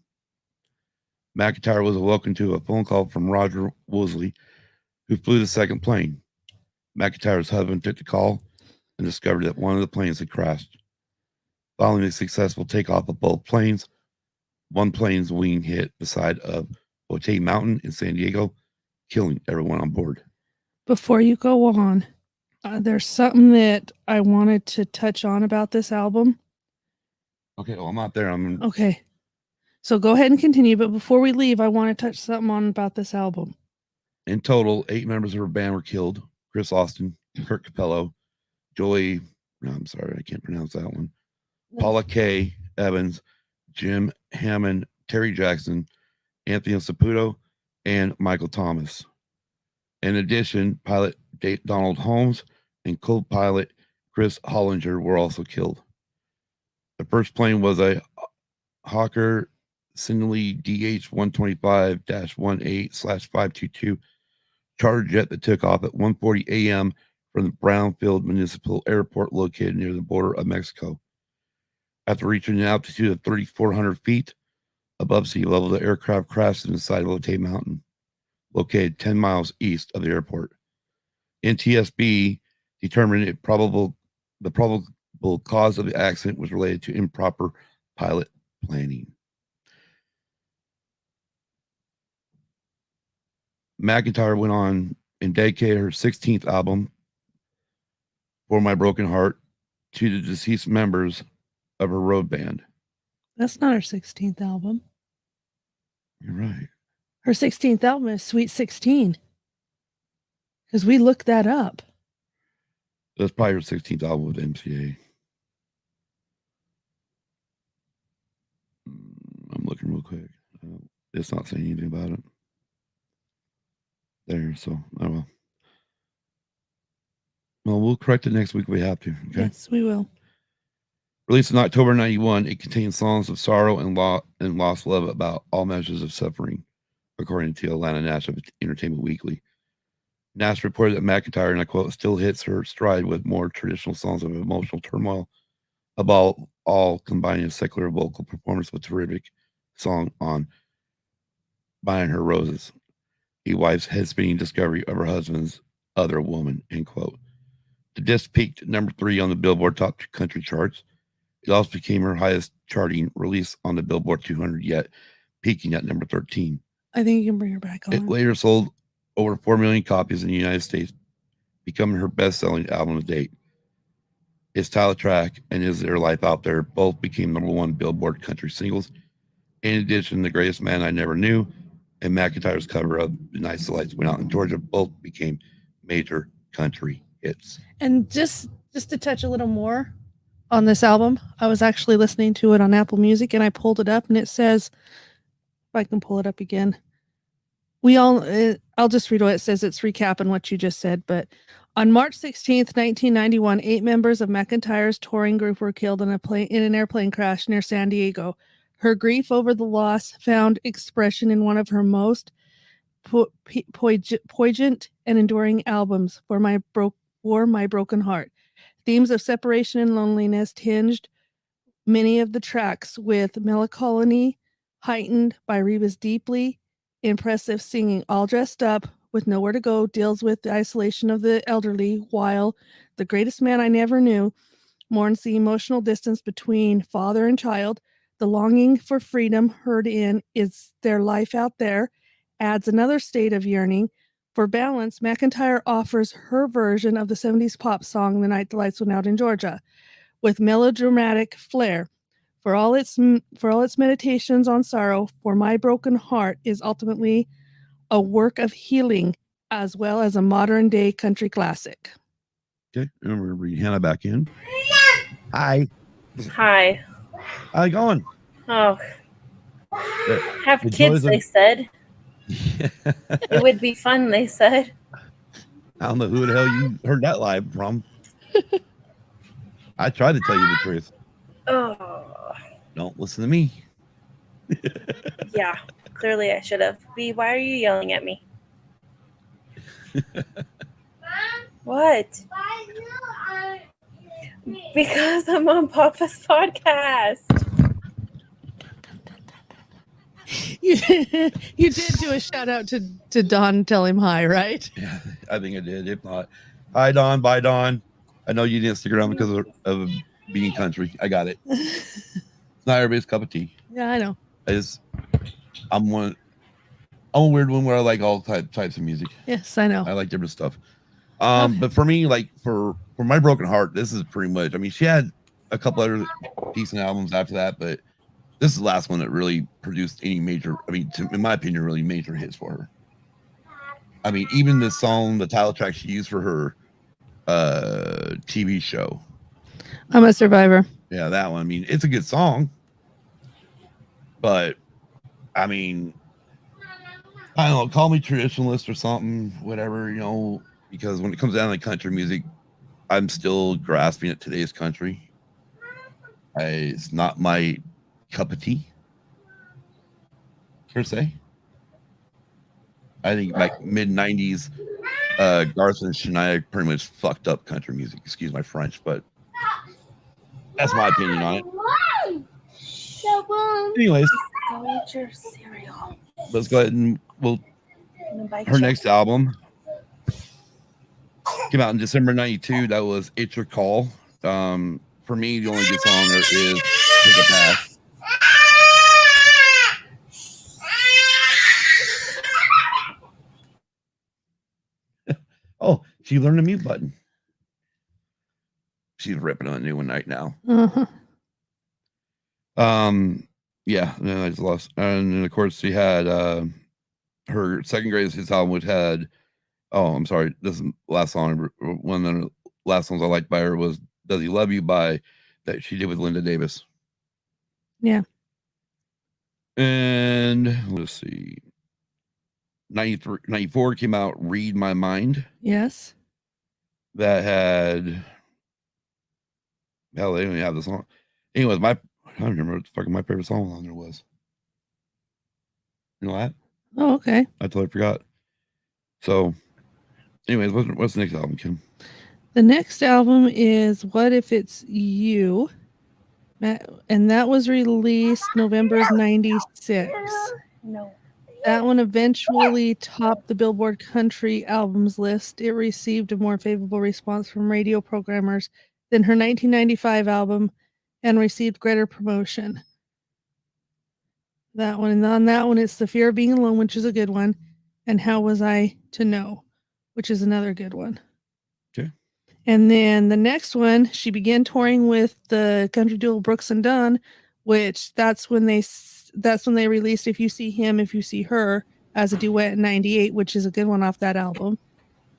McIntyre was awoken to a phone call from Roger Woolsey, who flew the second plane. McIntyre's husband took the call and discovered that one of the planes had crashed. Following the successful takeoff of both planes, one plane's wing hit the side of Otay Mountain in San Diego, killing everyone on board. Before you go on, there's something that I wanted to touch on about this album. Okay, well, I'm not there. Okay. So go ahead and continue, but before we leave, I want to touch something on about this album. In total, 8 members of her band were killed. Chris Austin, Kurt Capello, Joey, I'm sorry, I can't pronounce that one. Paula Kay Evans, Jim Hammond, Terry Jackson, Anthony Saputo, and Michael Thomas. In addition, pilot Donald Holmes and co-pilot Chris Hollinger were also killed. The first plane was a Hawker Siddeley DH-125-18/522 charter jet that took off at 1:40 a.m. from the Brownfield Municipal Airport located near the border of Mexico. After reaching an altitude of 3,400 feet above sea level, the aircraft crashed in the side of Otay Mountain, located 10 miles east of the airport. NTSB determined the probable cause of the accident was related to improper pilot planning. McIntyre went on and dedicated her 16th album, For My Broken Heart, to the deceased members of her road band. That's not her 16th album. You're right. Her 16th album is Sweet 16. Because we looked that up. That's probably her 16th album with MCA. I'm looking real quick. It's not saying anything about it. There, so oh well. Well, we'll correct it next week if we have to. Okay. Yes, we will. Released in October 91, it contains songs of sorrow and lost love about all measures of suffering, according to Atlanta National Entertainment Weekly. Nash reported that McEntire, and I quote, still hits her stride with more traditional songs of emotional turmoil, about all combining a secular vocal performance with terrific song on Buying Her Roses, a wife's head-spinning discovery of her husband's other woman, end quote. The disc peaked at number 3 on the Billboard Top Country charts. It also became her highest charting release on the Billboard 200 yet, peaking at number 13. I think you can bring her back on. It later sold over 4 million copies in the United States, becoming her best-selling album to date. Its title track and Is There Life Out There both became number 1 Billboard country singles. In addition, The Greatest Man I Never Knew and McEntire's cover of The Nights the Lights Went Out in Georgia both became major country hits. And just to touch a little more on this album, I was actually listening to it on Apple Music, and I pulled it up, and it says, if I can pull it up again, I'll just read what it says. It's recapping what you just said. But on March 16th, 1991, 8 members of McEntire's touring group were killed in an airplane crash near San Diego. Her grief over the loss found expression in one of her most poignant and enduring albums, For My Broken Heart. Themes of separation and loneliness tinged many of the tracks, with melancholy heightened by Reba's deeply impressive singing. All Dressed Up with Nowhere to Go deals with the isolation of the elderly, while The Greatest Man I Never Knew mourns the emotional distance between father and child. The longing for freedom heard in Is There Life Out There adds another state of yearning. For balance, McEntire offers her version of the 70s pop song The Night the Lights Went Out in Georgia, with melodramatic flair. For all its meditations on sorrow, For My Broken Heart is ultimately a work of healing as well as a modern-day country classic. Okay, and we're going to bring Hanna back in. Hi. Hi. How you going? Oh, have the kids, joys of- they said. It would be fun, they said. I don't know who the hell you heard that live from. I tried to tell you the truth. Oh, Don't listen to me. yeah. Clearly I should have. B, why are you yelling at me? What? Because I'm on Papa's podcast. You did do a shout out to Don, tell him hi, right? Yeah, I think I did. If not, hi Don, bye Don. I know you didn't stick around because of being country. I got it. It's not everybody's cup of tea. Yeah, I know. I'm a weird one where I like all types of music. Yes, I know. I like different stuff. But for me, like for My Broken Heart, this is pretty much. I mean, she had a couple other decent albums after that, but this is the last one that really produced any major. I mean, in my opinion, really major hits for her. I mean, even the song, the title track she used for her TV show. I'm a Survivor. Yeah, that one. I mean, it's a good song, but I mean, I don't know. Call me traditionalist or something, whatever, you know. Because when it comes down to country music, I'm still grasping at today's country. It's not my cup of tea, per se. I think like mid 90s, Garth and Shania pretty much fucked up country music. Excuse my French, but that's my opinion on it. Anyways, Go eat your cereal. let's go ahead and her next album came out in December 92. That was It's Your Call. For me, the only good song there is Take a Pass. Oh, she learned the mute button. She's ripping on a new one right now. Uh-huh. Yeah, no, I just lost. And then of course she had her second greatest hits album, which had, oh, I'm sorry, this is the last song, one of the last songs I liked by her was "Does He Love You" that she did with Linda Davis. Yeah. And let's see, 94 came out "Read My Mind." Yes. That had, hell, they don't even have the song. Anyways, I don't remember what the fucking my favorite song on there was. You know that? Oh, okay. I totally forgot. So, anyways, what's the next album, Kim? The next album is What If It's You? And that was released November of 96. No. That one eventually topped the Billboard Country Albums list. It received a more favorable response from radio programmers than her 1995 album and received greater promotion. That one. And on that one, it's The Fear of Being Alone, which is a good one, and How Was I to Know, which is another good one. Okay. And then the next one, she began touring with the country duo Brooks and Dunn, which that's when they released If You See Him, If You See Her as a duet in 98, which is a good one off that album.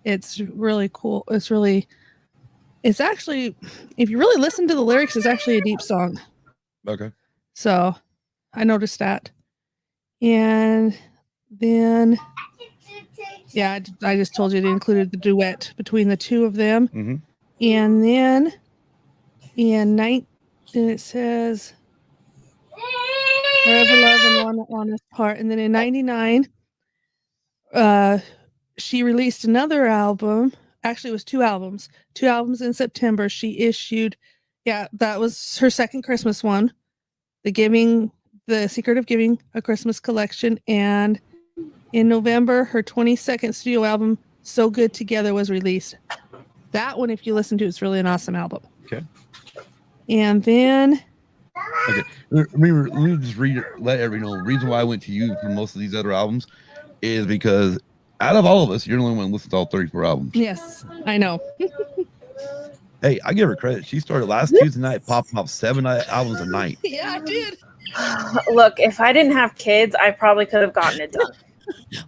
It's really cool. It's actually, if you really listen to the lyrics, it's actually a deep song. Okay. So I noticed that. And then, yeah, I just told you it included the duet between the two of them. Mm-hmm. And then it says Forever Love and One Honest Heart. And then in 99, she released another album. Actually, it was two albums in September. She issued, that was her second Christmas one, The Secret of Giving, a Christmas collection. And in November, her 22nd studio album, So Good Together, was released. That one, if you listen to, it's really an awesome album. Okay. And then, okay, let me just let everybody know. The reason why I went to you for most of these other albums is because out of all of us, you're the only one who listens to all 34 albums. Yes, I know. Hey, I give her credit. She started last Tuesday night, popping off 7 albums a night. Yeah, I did. Look, if I didn't have kids, I probably could have gotten it done.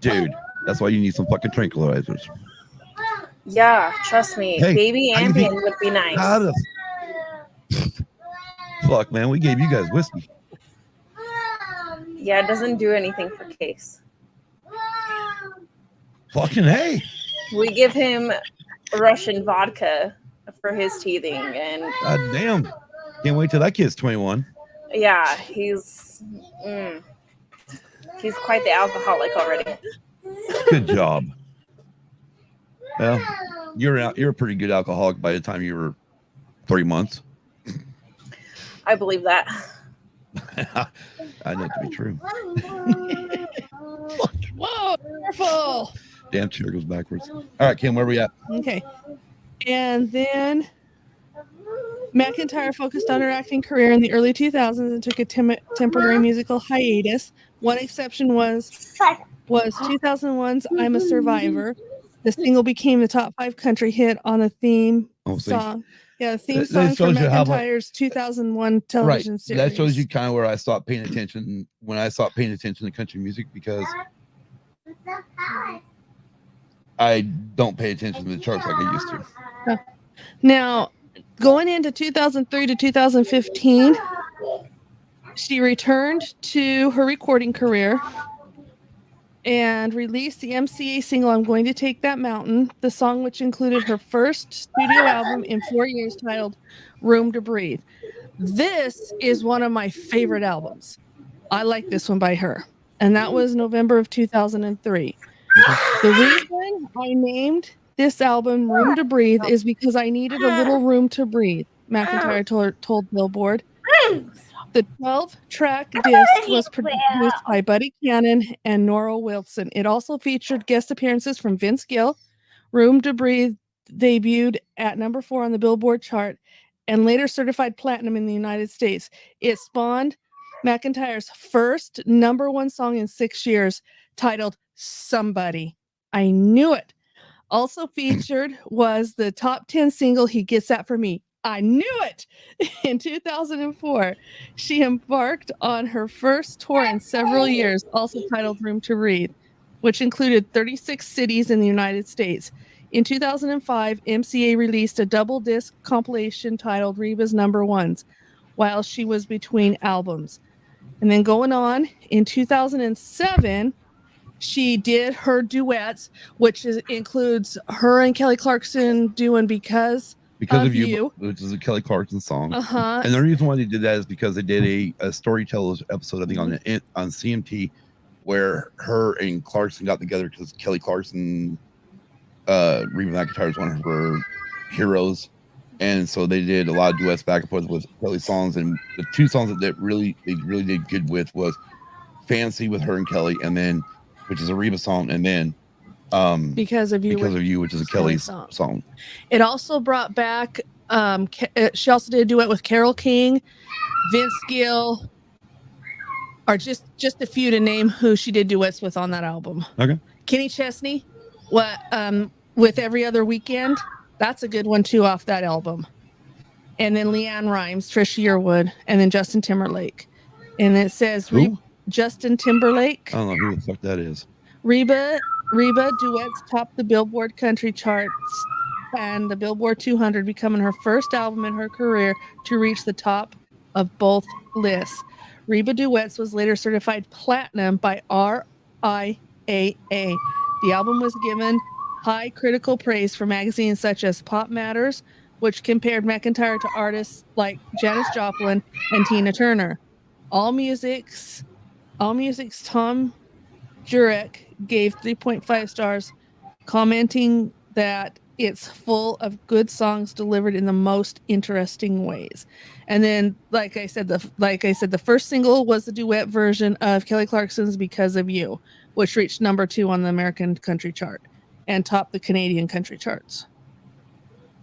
Dude, that's why you need some fucking tranquilizers. Yeah, trust me. Hey, Baby Ambien would be nice. Fuck, man, we gave you guys whiskey. Yeah, it doesn't do anything for Case. Fucking hey. We give him Russian vodka for his teething, and God damn. Can't wait till that kid's 21. Yeah, he's quite the alcoholic already. Good job. Well, you're a pretty good alcoholic by the time you were 3 months. I believe that. I know it to be true. Whoa, careful. Damn chair goes backwards. All right, Kim, where are we at? Okay. And then McEntire focused on her acting career in the early 2000s and took a temporary musical hiatus. One exception was 2001's I'm a Survivor. The single became the top 5 country hit on a theme song. Yeah, the theme song for McIntyre's 2001 television series. That shows you kind of where I stopped paying attention when I stopped paying attention to country music, because I don't pay attention to the charts like I used to. Now, going into 2003 to 2015, she returned to her recording career and released the MCA single I'm Going to Take That Mountain, the song which included her first studio album in 4 years titled Room to Breathe. This is one of my favorite albums. I like this one by her. And that was November of 2003. The reason I named this album Room to Breathe is because I needed a little room to breathe, McIntyre told Billboard. The 12-track disc was produced by Buddy Cannon and Nora Wilson. It also featured guest appearances from Vince Gill. Room to Breathe debuted at number 4 on the Billboard chart and later certified platinum in the United States. It spawned McIntyre's first number 1 song in 6 years, titled Somebody. I knew it. Also featured was the top 10 single He Gets That For Me. I knew it. In 2004, she embarked on her first tour in several years, also titled Room to Breathe, which included 36 cities in the United States. In 2005, MCA released a double disc compilation titled Reba's Number Ones while she was between albums. And then going on, in 2007, she did her duets, which includes her and Kelly Clarkson doing Because of You. which is a Kelly Clarkson song. Uh-huh. And the reason why they did that is because they did a storytellers episode, I think, on CMT, where her and Clarkson got together because Kelly Clarkson, Reba McEntire is one of her heroes, and so they did a lot of duets back and forth with Kelly songs. And the two songs that they really did good with was "Fancy" with her and Kelly, and then which is a Reba song, and then Because of You, which is a Kelly song. It also brought back. She also did a duet with Carole King, Vince Gill, or just a few to name who she did duets with on that album. Okay. Kenny Chesney, with Every Other Weekend. That's a good one too off that album. And then Leanne Rimes, Trisha Yearwood, and then Justin Timberlake. And it says Justin Timberlake. I don't know who the fuck that is. Reba duets topped the Billboard country charts and the Billboard 200, becoming her first album in her career to reach the top of both lists. Reba Duets was later certified platinum by RIAA. The album was given high critical praise from magazines such as Pop Matters, which compared McEntire to artists like Janis Joplin and Tina Turner. All Music's Tom Jurek gave 3.5 stars, commenting that it's full of good songs delivered in the most interesting ways. And then, like I said, the first single was the duet version of Kelly Clarkson's "Because of You," which reached number 2 on the American country chart and topped the Canadian country charts.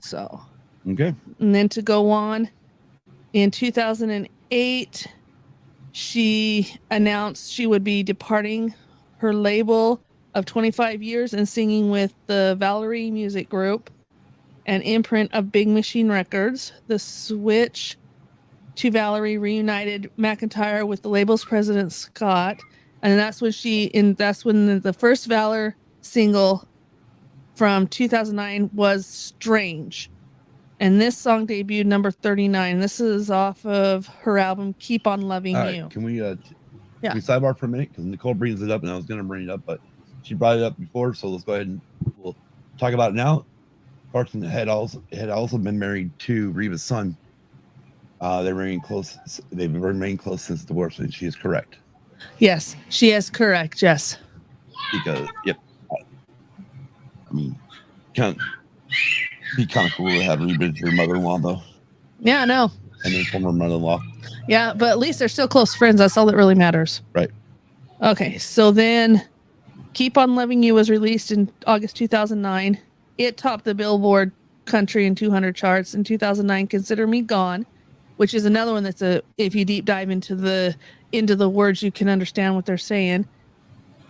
So, okay. And then to go on, in 2008, she announced she would be departing her label of 25 years and singing with the Valerie Music Group, an imprint of Big Machine Records. The switch to Valerie reunited McEntire with the label's president, Scott. And that's when the first Valor single from 2009 was Strange. And this song debuted number 39. This is off of her album Keep On Loving You. Can we sidebar for a minute? Because Nicole brings it up, and I was going to bring it up, but she brought it up before, so let's go ahead and we'll talk about it now. Clarkson had also been married to Reba's son. They remain close. They've remained close since divorce, and she is correct. Yes, she is correct. Yes. Because I mean, be kind of cool to have Reba as your mother-in-law, though. Yeah, I know. And then former mother-in-law. Yeah, but at least they're still close friends. That's all that really matters. Right. Okay, so then Keep On Loving You was released in August 2009. It topped the Billboard Country and 200 charts. In 2009, Consider Me Gone, which is another one that's if you deep dive into the words, you can understand what they're saying.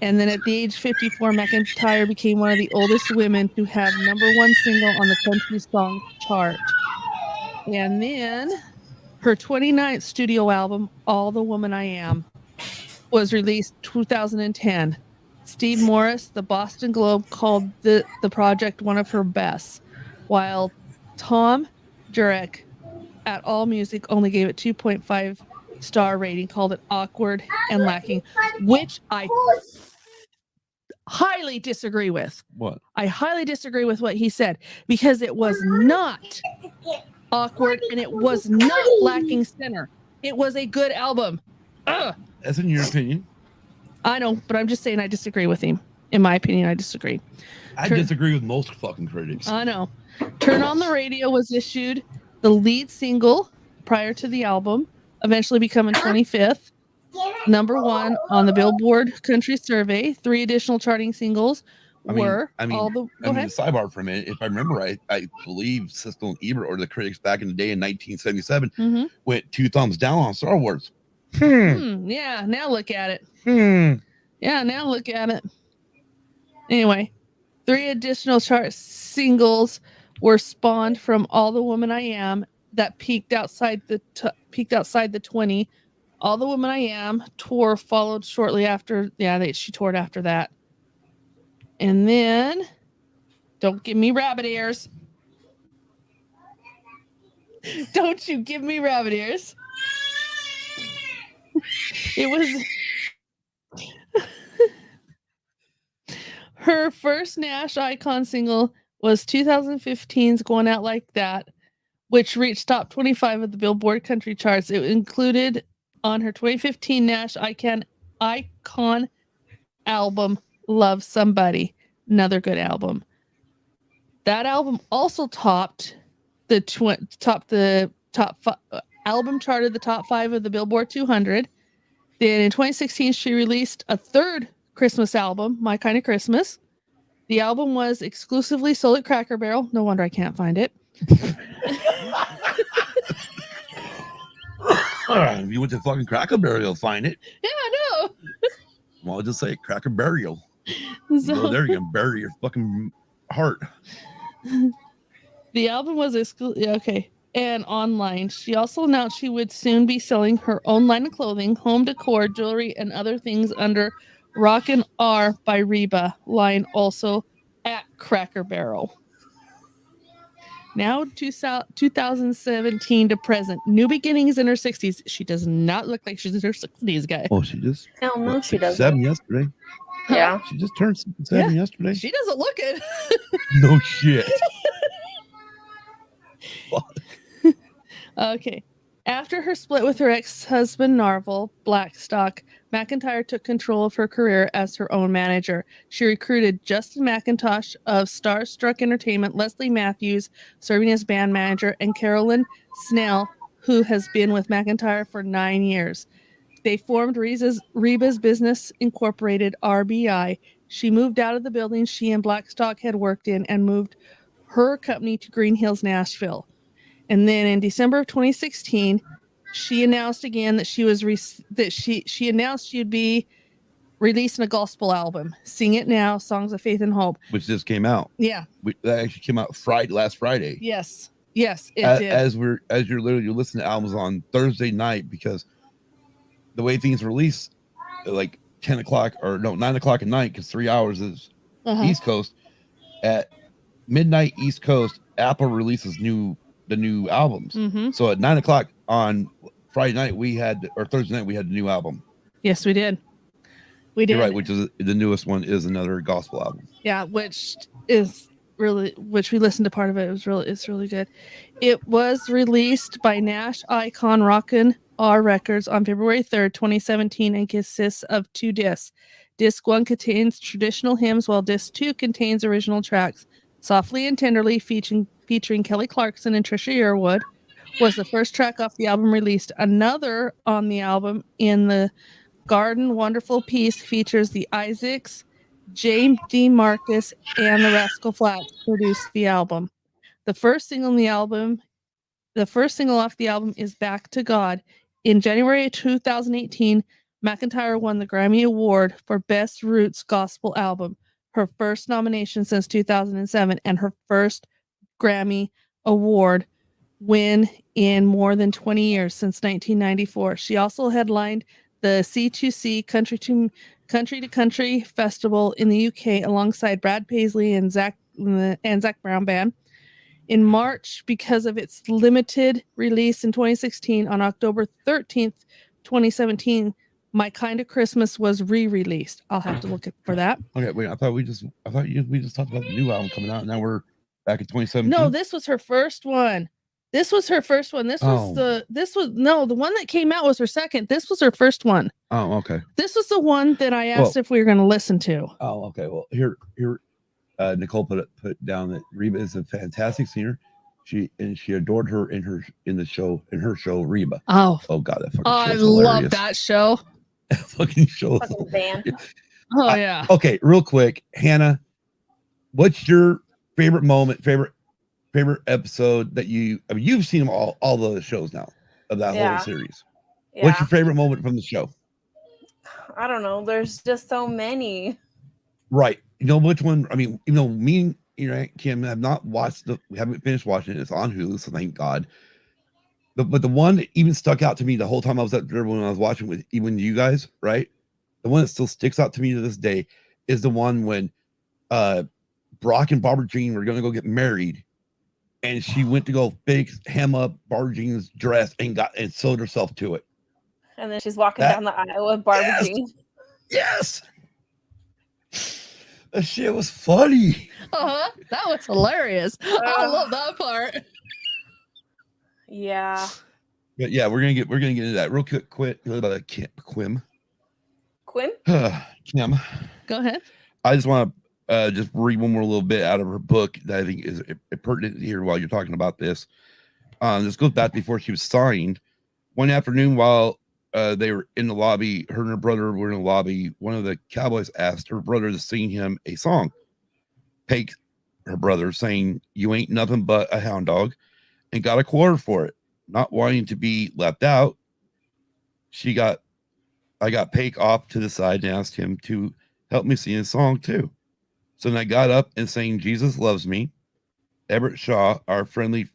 And then at the age 54, McEntire became one of the oldest women to have number 1 single on the country song chart. And then her 29th studio album, All the Woman I Am, was released 2010. Steve Morris, the Boston Globe, called the project one of her best, while Tom Jurek at AllMusic only gave it 2.5 star rating, called it awkward and lacking, which I highly disagree with. What? I highly disagree with what he said, because it was not awkward and it was not lacking center. It was a good album. Ugh. That's in your opinion. I know, but I'm just saying I disagree with him. In my opinion, I disagree. I disagree with most fucking critics. I know. Turn On the Radio was issued the lead single prior to the album, eventually becoming 25th. Number 1 on the Billboard Country Survey. 3 additional charting singles were sidebar for a minute. If I remember right, I believe Siskel and Ebert, or the critics back in the day in 1977, went 2 thumbs down on Star Wars. Yeah, now look at it. Yeah, now look at it. Anyway, 3 additional chart singles were spawned from All the Woman I Am that peaked outside the 20. All the Woman I Am tour followed shortly after. Yeah, she toured after that. And then Don't give me rabbit ears. Don't you give me rabbit ears. It was her first Nash icon single was 2015's Going Out Like That, which reached top 25 of the Billboard country charts. It included on her 2015 Nash icon album Love Somebody, another good album. That album also topped the album charted the top 5 of the Billboard 200. Then in 2016 she released a third Christmas album, My Kind of Christmas. The album was exclusively sold at Cracker Barrel. No wonder I can't find it. If you went to fucking Cracker Barrel, you'll find it. Yeah, I know. Well, I'll just say Cracker Burial. So, Go there, you can bury your fucking heart. the album was okay. And online. She also announced she would soon be selling her own line of clothing, home decor, jewelry, and other things under Rockin' R by Reba line, also at Cracker Barrel. Now 2017 to present. New beginnings in her 60s. She does not look like she's in her 60s, guy. Oh, she just Hell no, what, she doesn't. 7 yesterday. Yeah. She just turned 7 yesterday. She doesn't look it. No shit. Okay. After her split with her ex-husband Narvel Blackstock, McIntyre took control of her career as her own manager. She recruited Justin McIntosh of Starstruck Entertainment, Leslie Matthews serving as band manager, and Carolyn Snell, who has been with McIntyre for 9 years. They formed Reba's Business Incorporated, RBI. She moved out of the building she and Blackstock had worked in and moved her company to Green Hills, Nashville. And then in December of 2016, she announced again that she announced she'd be releasing a gospel album, Sing It Now, Songs of Faith and Hope, Which just came out. Yeah. That actually came out last Friday. Yes, it did. As you're listening to albums on Thursday night, because the way things release, like 9 o'clock at night, because 3 hours is East Coast. At midnight East Coast, Apple releases the new albums. Mm-hmm. So at 9 o'clock on Friday night, Thursday night, we had the new album. Yes, we did. We did. You're right, which is the newest one is another gospel album. Yeah, which we listened to part of it. It's really good. It was released by Nash icon Rockin' R Records on February 3rd, 2017, and consists of 2 discs. Disc 1 contains traditional hymns, while Disc 2 contains original tracks. Softly and Tenderly, featuring Kelly Clarkson and Trisha Yearwood, was the first track off the album released. Another on the album, In the Garden, Wonderful Peace, features the Isaacs, James D. Marcus, and the Rascal Flatts produced the album. The first single off the album is Back to God. In January 2018, McEntire won the Grammy Award for Best Roots Gospel Album, her first nomination since 2007, and her first Grammy Award win in more than 20 years, since 1994. She also headlined the C2C Country to Country Festival in the UK alongside Brad Paisley and Zach Brown Band. In March, because of its limited release in 2016, on October 13th, 2017, My Kind of Christmas was re-released. I'll have to look for that. Okay, wait. I thought we just talked about the new album coming out. And now we're back in 2017. No, this was her first one. The one that came out was her second. This was her first one. Oh, okay. This was the one that I asked if we were going to listen to. Oh, okay. Well, here, Nicole put down that Reba is a fantastic singer. She adored her in her show Reba. Oh God, that fucking I show's love hilarious. that show. That fucking show. Fucking band. Oh yeah. Okay, real quick, Hanna, what's your favorite moment, favorite episode that you've seen them all the shows now of that whole series? Yeah. What's your favorite moment from the show? I don't know. There's just so many. Right. You know which one? I mean, me and Kim have not watched we haven't finished watching it. It's on Hulu, so thank God. But the one that even stuck out to me the whole time I was at when I was watching with even you guys, right? The one that still sticks out to me to this day is the one when Brock and Barbara Jean were gonna go get married, and she went to go hem up Barbara Jean's dress and sewed herself to it. And then she's walking down the aisle with Barbara Jean. Yes. That shit was funny. That was hilarious. I love that part. Yeah. But yeah, we're gonna get into that real quick. Kim. Kim. Go ahead. I just want to just read one more little bit out of her book that I think is pertinent here while you're talking about this. This goes back before she was signed. One afternoon while they were in the lobby, her and her brother were in the lobby. One of the cowboys asked her brother to sing him a song. Pake, her brother, saying, "You ain't nothing but a hound dog," and got a quarter for it. Not wanting to be left out, I got Pake off to the side and asked him to help me sing a song too. So then I got up and sang "Jesus Loves Me." Everett Shaw, our family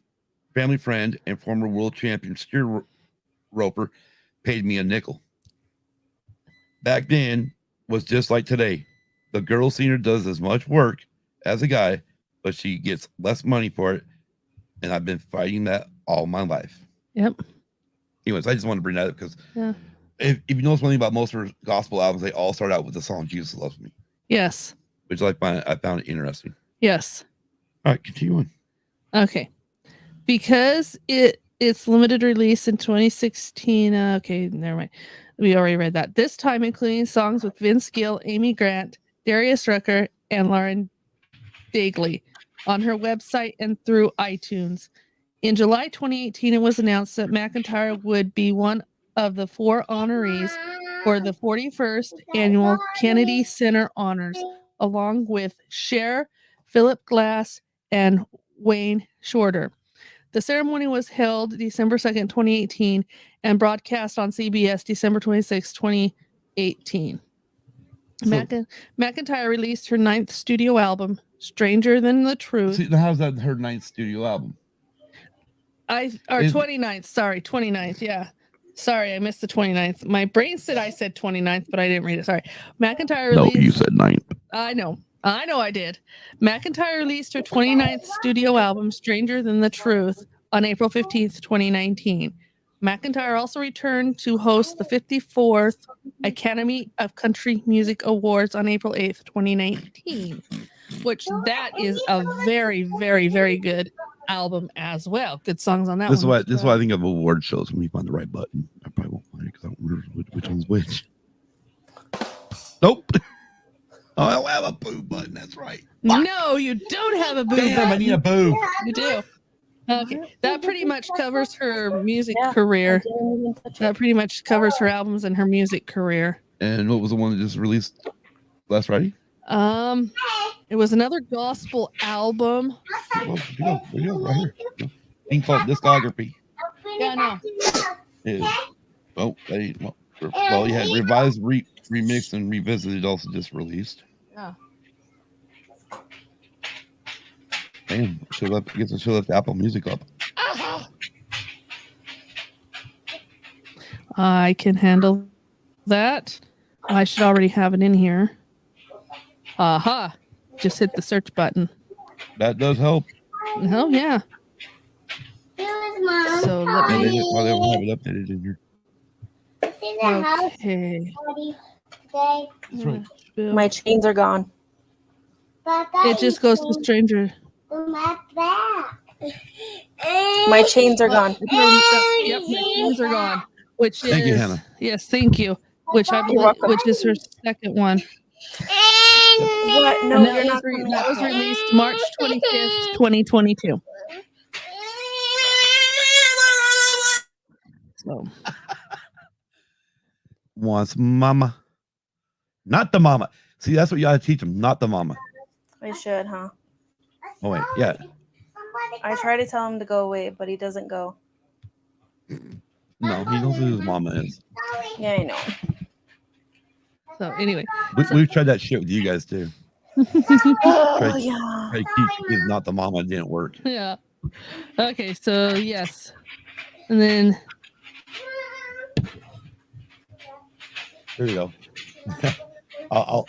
friend and former world champion steer roper, paid me a nickel. Back then was just like today. The girl singer does as much work as a guy, but she gets less money for it. And I've been fighting that all my life. Yep. Anyways, I just want to bring that up because if you know something about most of her gospel albums, they all start out with the song "Jesus Loves Me." Yes. Which I found it interesting. Yes. All right, continue on. Okay. Because it's limited release in 2016. Okay, never mind. We already read that. This time including songs with Vince Gill, Amy Grant, Darius Rucker, and Lauren Daigley on her website and through iTunes. In July 2018, it was announced that McEntire would be one of the 4 honorees for the 41st annual Kennedy Center Honors, along with Cher, Philip Glass, and Wayne Shorter. The ceremony was held December 2nd, 2018, and broadcast on CBS December 26, 2018. McEntire released her 9th studio album, Stranger Than the Truth. See, how's that her 9th studio album? 29th. Sorry, 29th. Yeah. Sorry, I missed the 29th. My brain said I said 29th, but I didn't read it. Sorry. McEntire released... No, you said 9th. I know I did. McEntire released her 29th studio album, Stranger Than the Truth, on April 15th, 2019. McEntire also returned to host the 54th Academy of Country Music Awards on April 8th, 2019, which that is a very, very, very good album as well. Good songs on that This one. This is why I think of award shows when you find the right button. I probably won't find it because I don't remember which one's which. Nope. Oh, I don't have a boo button. That's right. No, you don't have a boo Damn, button. I need a boo. You do. Okay, that pretty much covers her music career. That pretty much covers her albums and her music career. And what was the one that just released last Friday? It was another gospel album. Well, right here. Thing called discography. Yeah, I know. Well, you had revised, remixed, and revisited also just released. Yeah. Damn, should left Apple Music up. I can handle that. I should already have it in here. Aha. Just hit the search button. That does help. Oh, yeah. So let me... They don't have it updated in here. Okay. That's right. My chains are gone. It just goes to stranger. My chains are gone. Yep, my chains are gone. Which is, thank you, Hanna. Yes, thank you. Which I believe, which is her second one. What? No, that was released March 25th, 2022. So. Wants mama, not the mama. See, that's what you gotta teach them, not the mama. I should, huh? Oh wait, yeah. I try to tell him to go away, but he doesn't go. No, he knows who his mama is. Yeah, I know. So anyway, we've tried that shit with you guys too. Oh yeah. Try to teach kids not the mama. It didn't work. Yeah. Okay, so yes, and then there you go. I'll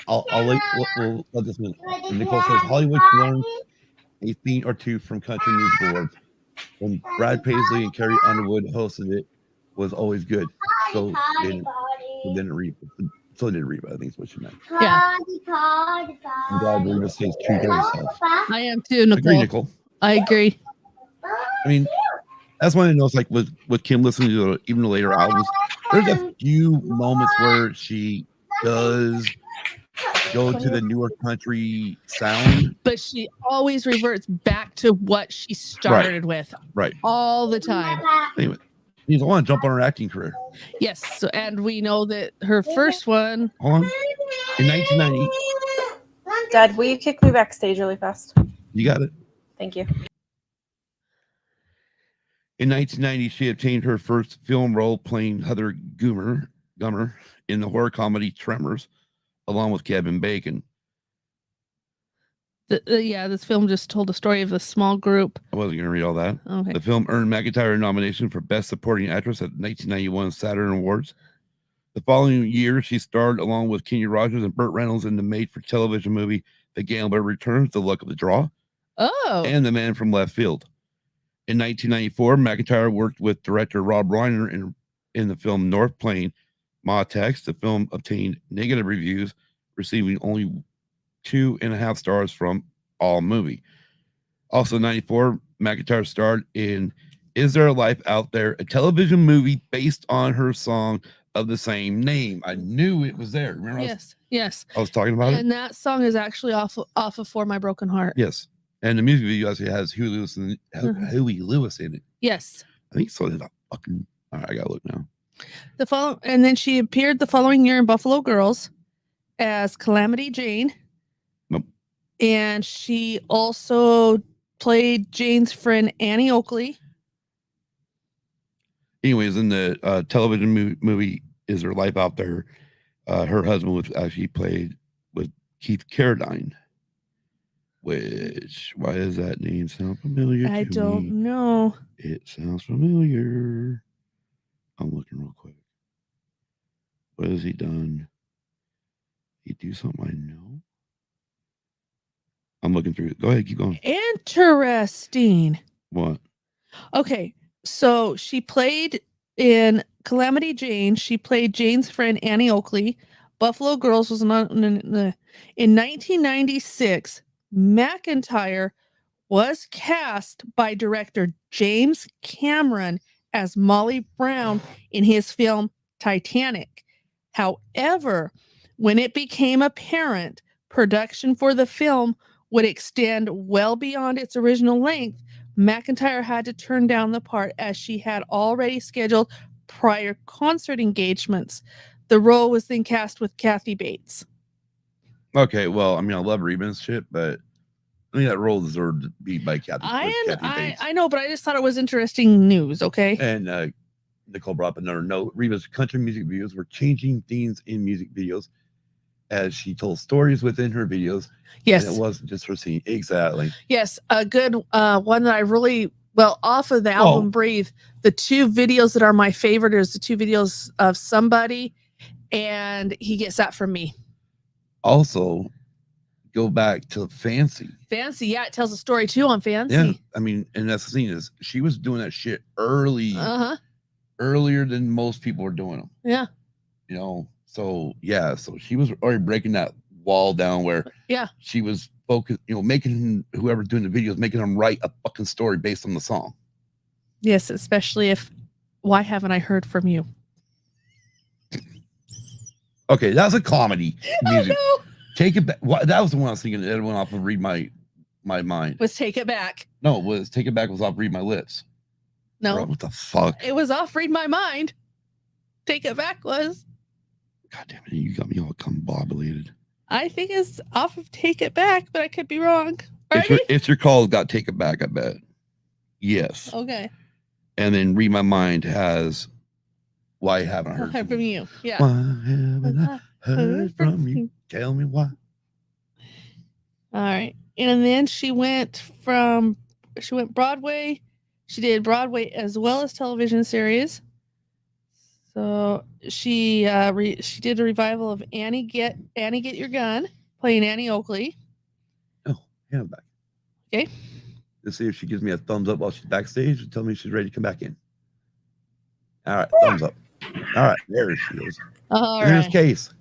let this minute. And Nicole says Hollywood learned a thing or two from country music awards. When Brad Paisley and Carrie Underwood hosted it, was always good. So didn't Reba. So did Reba, I think is what she meant. Yeah. I'm glad Reba stays true to herself. I am too, Nicole. Agree, Nicole. I agree. I mean, that's one of those, like with Kim listening to even the later albums, there's a few moments where she does go to the newer country sound, but she always reverts back to what she started with. Right. All the time. Anyway, you don't want to jump on her acting career. Yes. So, and we know that her first one. Hold on. In 1990. Dad, will you kick me backstage really fast? You got it. Thank you. In 1990, she obtained her first film role playing Heather Gummer in the horror comedy Tremors, along with Kevin Bacon. This film just told the story of a small group. I wasn't going to read all that. Okay. The film earned McEntire a nomination for Best Supporting Actress at the 1991 Saturn Awards. The following year, she starred along with Kenny Rogers and Burt Reynolds in the made-for-television movie The Gambler Returns, The Luck of the Draw, and The Man from Left Field. In 1994, McEntire worked with director Rob Reiner in the film North Plain, Ma Text. The film obtained negative reviews, receiving only 2.5 stars from AllMovie. Also in 94, McEntire starred in Is There a Life Out There, a television movie based on her song of the same name. I knew it was there. Remember? Yes. I was talking about it. And that song is actually off of For My Broken Heart. Yes. And the music video actually has Huey Lewis in it. Yes. I think so. All right, I gotta look now. And then she appeared the following year in Buffalo Girls as Calamity Jane. Nope. And she also played Jane's friend Annie Oakley. Anyways, in the television movie Is There Life Out There, her husband was actually played with Keith Carradine. Which, why does that name sound familiar? I don't know. It sounds familiar. I'm looking real quick. What has he done? He do something I know? I'm looking through it. Go ahead, keep going. Interesting. What? Okay. So she played in Calamity Jane. She played Jane's friend Annie Oakley. Buffalo Girls was in 1996. McIntyre was cast by director James Cameron as Molly Brown in his film Titanic. However, when it became apparent production for the film would extend well beyond its original length, McIntyre had to turn down the part as she had already scheduled prior concert engagements. The role was then cast with Kathy Bates. Okay, well, I mean, I love Reba's shit, but I think that role deserved to be by Kathy Bates. I know, but I just thought it was interesting news, okay? And Nicole brought up another note. Reba's country music videos were changing themes in music videos as she told stories within her videos. Yes. And it wasn't just her singing. Exactly. Yes, a good one that I really, off of the album Breathe, the two videos that are my favorite is the two videos of Somebody and He Gets That From Me. Also, go back to Fancy. Fancy, yeah, it tells a story too on Fancy. Yeah, I mean, and that's the thing is, she was doing that shit earlier than most people were doing them. Yeah. You know, so she was already breaking that wall down where she was focused, making whoever doing the videos, making them write a fucking story based on the song. Yes, especially if Why Haven't I Heard From You? Okay, that's a comedy music. Oh, no. Take It Back. That was the one I was thinking. It went off of Read My Mind. Was Take It Back. No, it was Take It Back was off Read My Lips. No. Bro, what the fuck? It was off Read My Mind. Take It Back was. God damn it, you got me all combobulated. I think it's off of Take It Back, but I could be wrong. It's your call got Take It Back, I bet. Yes. Okay. And then Read My Mind has Why Haven't I Heard From You? Yeah. Why haven't I heard from you? Tell me why. All right. And then she went Broadway. She did Broadway as well as television series. So she did a revival of Annie Get Your Gun, playing Annie Oakley. Hanna back. Okay. Let's see if she gives me a thumbs up while she's backstage and tell me she's ready to come back in. All right, thumbs up. All right, there she is. All Here's right. Case.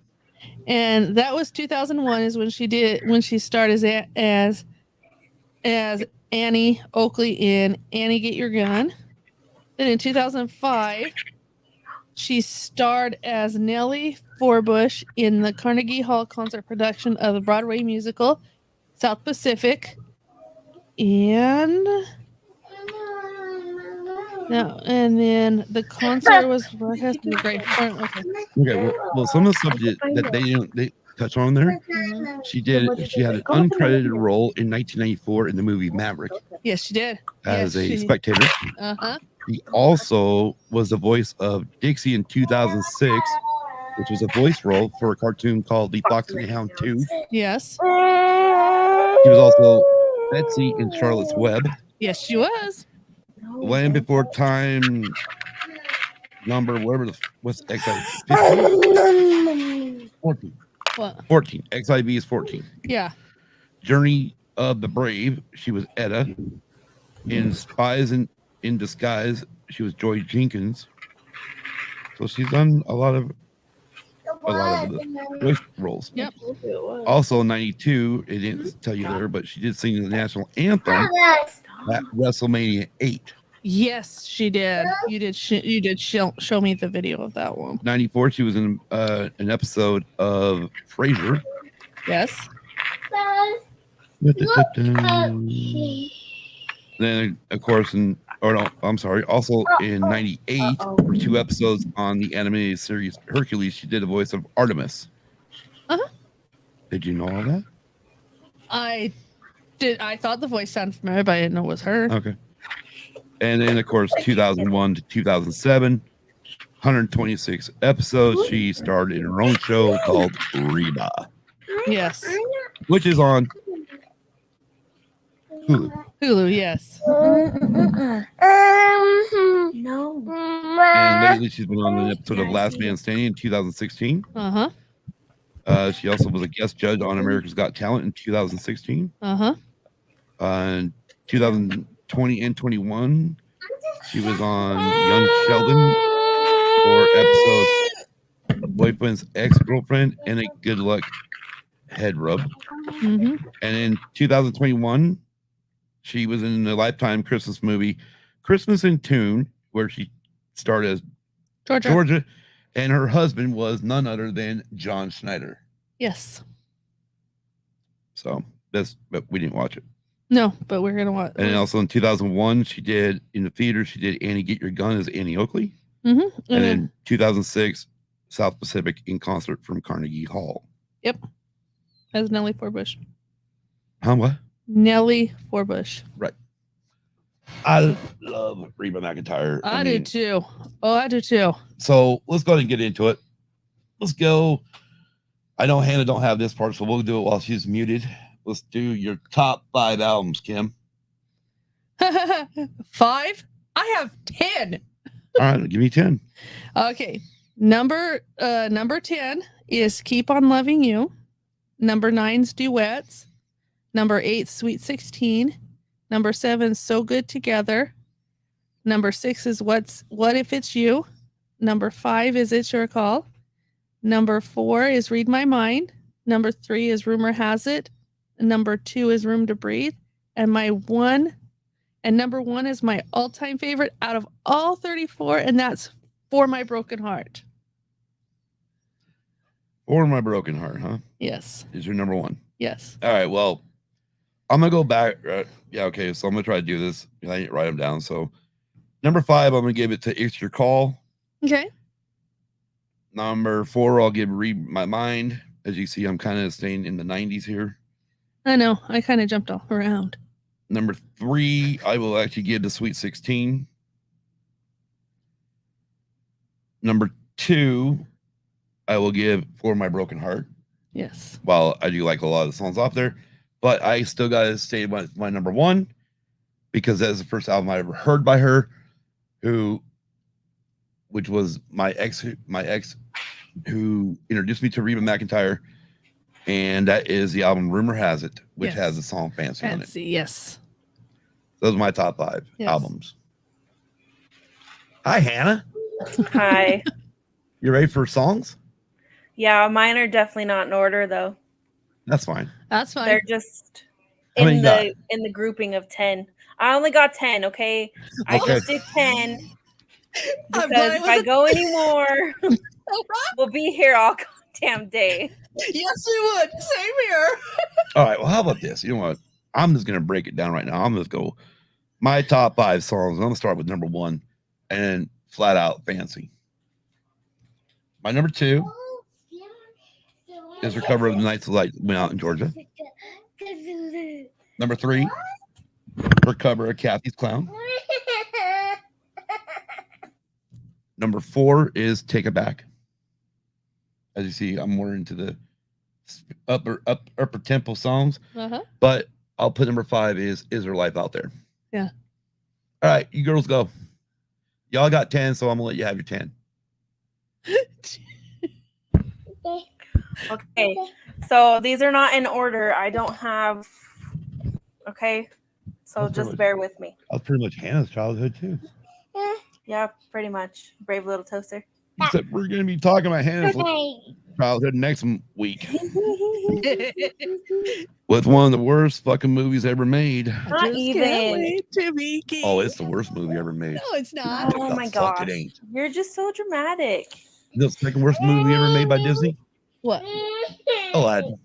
And that was 2001 is when she started as Annie Oakley in Annie Get Your Gun. Then in 2005, she starred as Nellie Forbush in the Carnegie Hall concert production of the Broadway musical South Pacific. And then the concert was broadcast in the Great Front. Okay. Well, some of the stuff that they touch on there, she had an uncredited role in 1994 in the movie Maverick Yes, she did. as Yes, a spectator. Uh-huh. He also was the voice of Dixie in 2006, which was a voice role for a cartoon called The Fox and the Hound 2. Yes. He was also Betsy in Charlotte's Web. Yes, she was. Land Before Time number, whatever what's XIV? 15? 14. What? 14. XIV is 14. Yeah. Journey of the Brave, she was Etta. In Spies in Disguise, she was Joy Jenkins. So she's done a lot of the voice roles. Yep. Also in 92, it didn't tell you there, but she did sing the national anthem at WrestleMania 8. Yes, she did. You did show me the video of that one. 94, she was in an episode of Frasier. Yes. Then, of course, also in 98, for 2 episodes on the animated series Hercules, she did the voice of Artemis. Uh-huh. Did you know all that? I did. I thought the voice sounded familiar, but I didn't know it was her. Okay. And then, of course, 2001 to 2007, 126 episodes. She starred in her own show called Reba. Yes. Which is on Hulu. Hulu, yes. No. And lately, she's been on an episode of Last Man Standing in 2016. Uh-huh. She also was a guest judge on America's Got Talent in 2016. Uh-huh. In 2020 and 21, she was on Young Sheldon for episodes of Boyfriend's Ex-Girlfriend and a Good Luck Head Rub. Mm-hmm. And in 2021, she was in the Lifetime Christmas movie Christmas in Tune, where she starred as Georgia, and her husband was none other than John Schneider. Yes. So but we didn't watch it. No, but we're gonna watch. And also in 2001, she did in the theater. She did Annie Get Your Gun as Annie Oakley. Mm-hmm. And in 2006, South Pacific in concert from Carnegie Hall. Yep. As Nellie Forbush. Huh? What? Nellie Forbush. Right. I love Reba McEntire. I do too. Oh, I do too. So let's go ahead and get into it. Let's go. I know Hannah don't have this part, so we'll do it while she's muted. Let's do your top 5 albums, Kim. 5? I have 10. All right, give me 10. Okay. Number 10 is Keep on Loving You. Number 9's Duets. Number 8, Sweet 16. Number 7, So Good Together. Number 6 is What If It's You. Number 5 is It's Your Call. Number 4 is Read My Mind. Number 3 is Rumor Has It. Number 2 is Room to Breathe. And number 1 is my all-time favorite out of all 34, and that's For My Broken Heart. For My Broken Heart, huh? Yes. Is your number 1? Yes. All right, well, I'm going to go back. Yeah, okay, so I'm going to try to do this. I didn't write them down. So number 5, I'm going to give it to It's Your Call. Okay. Number 4, I'll give Read My Mind. As you see, I'm kind of staying in the 90s here. I know. I kind of jumped all around. Number 3, I will actually give to Sweet 16. Number 2, I will give For My Broken Heart. Yes. Well, I do like a lot of the songs off there, but I still got to stay with my number 1 because that is the first album I ever heard by her, which was my ex who introduced me to Reba McEntire. And that is the album Rumor Has It, which Yes. has the song Fancy on it. Fancy, yes. Those are my top 5 Yes. albums. Hi, Hannah. Hi. You ready for songs? Yeah, mine are definitely not in order though. That's fine. That's fine. They're just How many in you the grouping of 10. I only got 10, okay? I Okay. just did 10 I'm because glad it if I wasn't- go anymore, we'll be here all goddamn day. Yes, we would. Same here. All right. Well, how about this? You know what? I'm just going to break it down right now. I'm just go my top 5 songs. I'm going to start with number 1 and flat out Fancy. My number 2 is her cover of The Nights the Light Went Out in Georgia. Number 3, her cover of Kathy's Clown. Number 4 is Take It Back. As you see, I'm more into the upper tempo songs, but I'll put number 5 is There Life Out There? Yeah. All right, you girls go. Y'all got 10, so I'm gonna let you have your 10. Okay. So these are not in order. I don't have okay. So That's just really- bear with me. That was pretty much Hannah's childhood too. Yeah, pretty much. Brave little toaster. Except we're gonna be talking about Hannah's childhood next week with one of the worst fucking movies ever made. I Not just even. can't wait to be king. Oh, it's the worst movie ever made. No, it's not. Oh The my fuck gosh. it ain't. You're just so dramatic. The second worst movie ever made by Disney. What? Aladdin.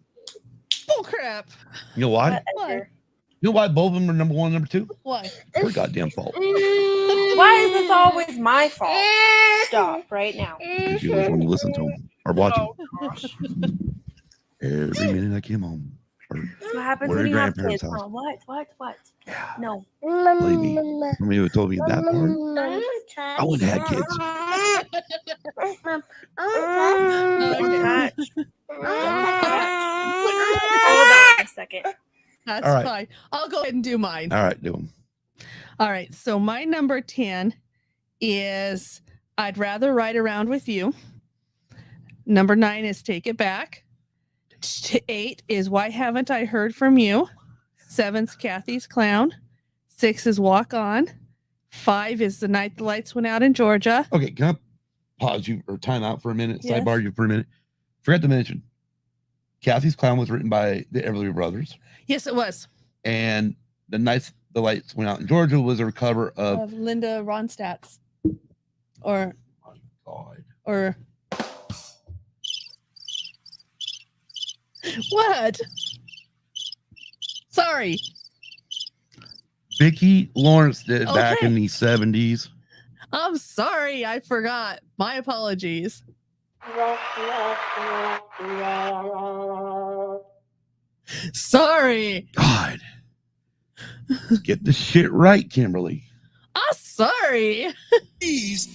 Bull crap. You know why? Whatever. You know why both of them are number 1 and number 2? Why? Her goddamn fault. Why is this always my fault? Stop right now. Because you when you listen to them or watch them. Oh gosh. Every minute I came home. Or That's what happens Or when your you have grandparents' kids. house. Huh? What? yeah, No. believe me. Somebody who told me that part. I wouldn't have had kids. Don't touch. Mom. Hold on a second. That's All right. fine. I'll go ahead and do mine. All right, do them. All right. So my number 10 is I'd Rather Ride Around with You. Number 9 is Take It Back. 8 is Why Haven't I Heard From You? 7's Kathy's Clown. 6 is Walk On. 5 is The Night the Lights Went Out in Georgia. Okay, can I pause you or time out for a minute? Yes. Sidebar you for a minute. Forgot to mention, Kathy's Clown was written by the Everly Brothers, Yes, it was. and The Nights the Lights Went Out in Georgia was a cover of. Of Linda Ronstadt's. Or Oh, God. or what? Sorry. Vicki Lawrence did back Okay. in the 70s. I'm sorry. I forgot. My apologies. Sorry. God. Get the shit right, Kimberly. I'm sorry. Please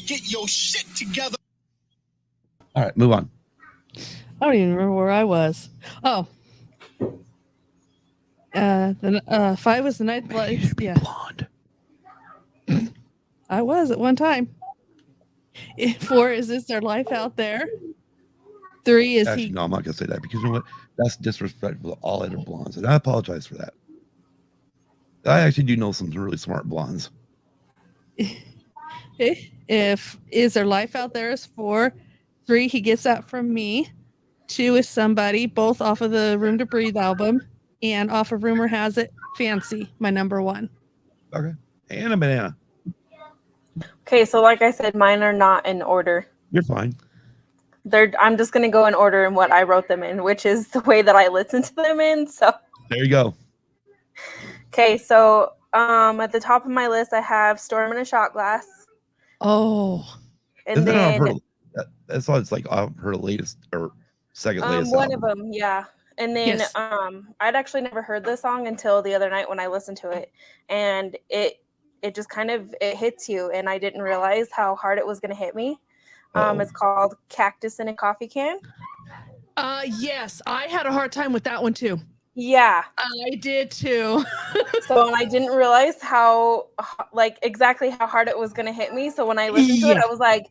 get your shit together. All right, move on. I don't even remember where I was. Oh. 5 was The Night Lights. Yeah, Blonde. I was at one time. 4 is Is There Life Out There? 3 is Actually, no, I'm not gonna say that because you know what? That's disrespectful to all other blondes, and I apologize for that. I actually do know some really smart blondes. If Is There Life Out There is 4. 3, He Gets That From Me. 2 is Somebody, both off of the Room to Breathe album, and off of Rumor Has It, Fancy, my number 1. Okay. And a banana. Okay, so like I said, mine are not in order. You're fine. I'm just gonna go in order in what I wrote them in, which is the way that I listened to them in. So There you go. okay, so at the top of my list I have Storm in a Shot Glass. Oh, And Isn't that then that's all. It's like her latest or second latest. one album. of them, yeah. And then Yes. I'd actually never heard this song until the other night when I listened to it, and it just kind of it hits you, and I didn't realize how hard it was gonna hit me. Uh-oh. It's called Cactus in a Coffee Can. yes, I had a hard time with that one too. Yeah. I did too. So and I didn't realize how like exactly how hard it was gonna hit me. So when I listened to it, Yeah. I was like,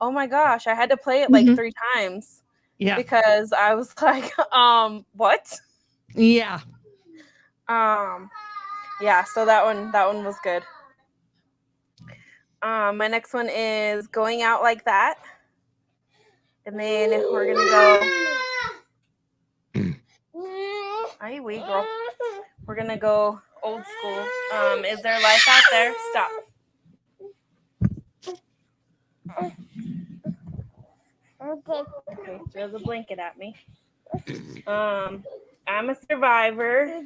oh my gosh, I had to play it like Mhm. 3 times. Yeah. because I was like, what? Yeah. Yeah, so that one was good. My next one is Going Out Like That. And then we're gonna go. Aye, wee, girl. We're gonna go old school. Is there life out there? Stop. Okay, throw the blanket at me. I'm a survivor.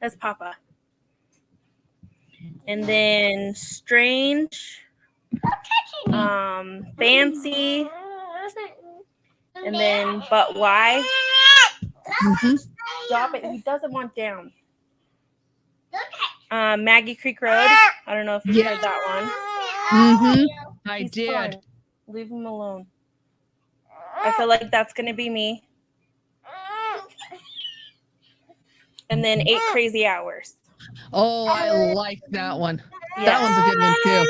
That's Papa. And then Strange. Fancy. And then But Why? Mhm. Stop it. He doesn't want down. Maggie Creek Road. I don't know if you heard that one. Mhm. I He's did. fine. Leave him alone. I feel like that's gonna be me. And then 8 Crazy Hours. Oh, I like that one. Yes. That one's a good one too.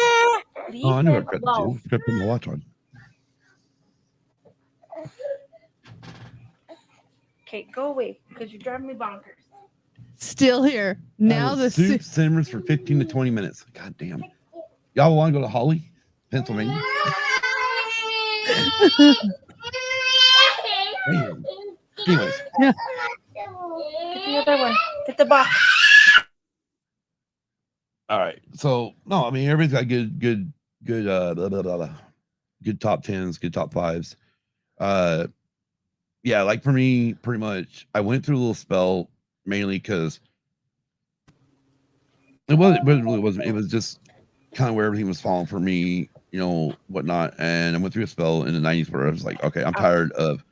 Oh, I knew I Leave him forgot alone. to. Forgot to put my watch on. Okay, go away because you're driving me bonkers. Still here. Now the soup simmers for 15 to 20 minutes. God damn. Y'all want to go to Holly, Pennsylvania? Man. Anyways. Yeah. Get the other one. Get the box. All right. So no, I mean everybody's got good blah, blah, blah, blah. Good top 10s, good top 5s. Yeah, like for me, pretty much I went through a little spell mainly because it really wasn't. It was just kind of where everything was falling for me, you know, whatnot. And I went through a spell in the 90s where I was like, okay, I'm tired of.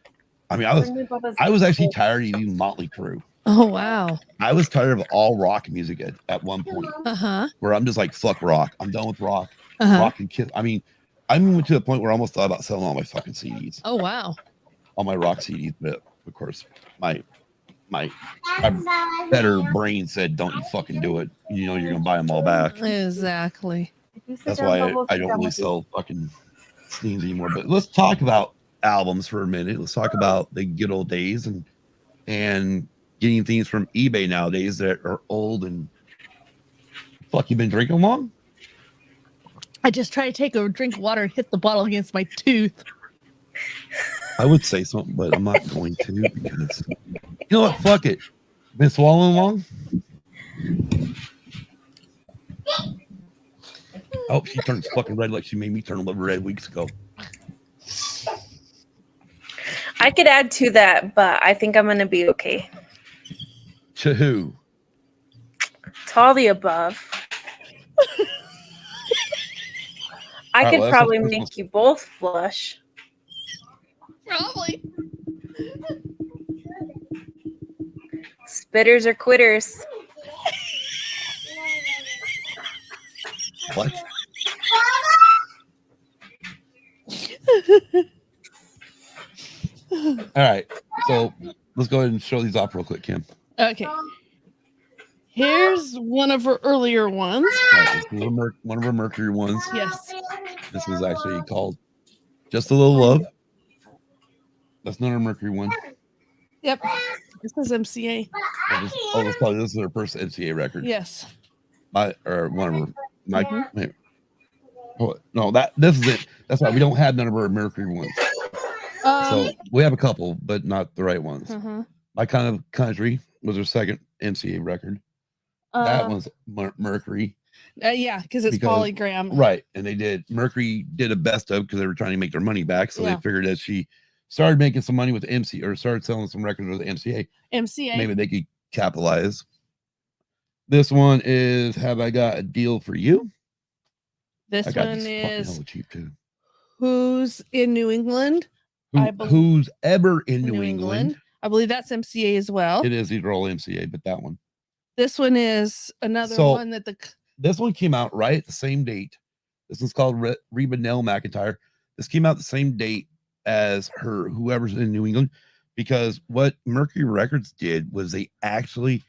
I mean, I was actually tired of even Motley Crue. Oh wow. I was tired of all rock music at one point where I'm just like, fuck rock. I'm done with rock. Rock and Kiss. I mean, I went to a point where I almost thought about selling all my fucking CDs. Oh wow. All my rock CDs, but of course, my better brain said, "Don't you fucking do it." You know, you're gonna buy them all back. Exactly. That's why I don't really sell fucking CDs anymore. But let's talk about albums for a minute. Let's talk about the good old days and getting things from eBay nowadays that are old and fuck. You been drinking long? I just tried to take a drink of water and hit the bottle against my tooth. I would say something, but I'm not going to because you know what? Fuck it. Been swallowing long? Oh, she turns fucking red like she made me turn red weeks ago. I could add to that, but I think I'm gonna be okay. To who? To all the above. I could probably make you both flush. Probably. Spitters or quitters. What? All right, so let's go ahead and show these off real quick, Kim. Okay. Here's one of her earlier ones. Right, this is one of her Mercury ones. Yes. This was actually called Just a Little Love. That's not her Mercury one. Yep. This is MCA. This is her first MCA record. Yes. One of her. No, this is it. That's why we don't have none of her Mercury ones. So we have a couple, but not the right ones. My Kind of Country was her second MCA record. That one's Mercury. Yeah, because it's Polygram. Right. And Mercury did a best of because they were trying to make their money back. So they figured that she started making some money with MC or started selling some records with MCA. Maybe they could capitalize. This one is Have I Got a Deal for You? This one is cheap too. Who's in New England? Who's ever in New England? I believe that's MCA as well. It is. These are all MCA, but that one. This one is another one that this one came out right at the same date. This one's called Reba McEntire. This came out the same date as whoever's in New England, because what Mercury Records did was they actually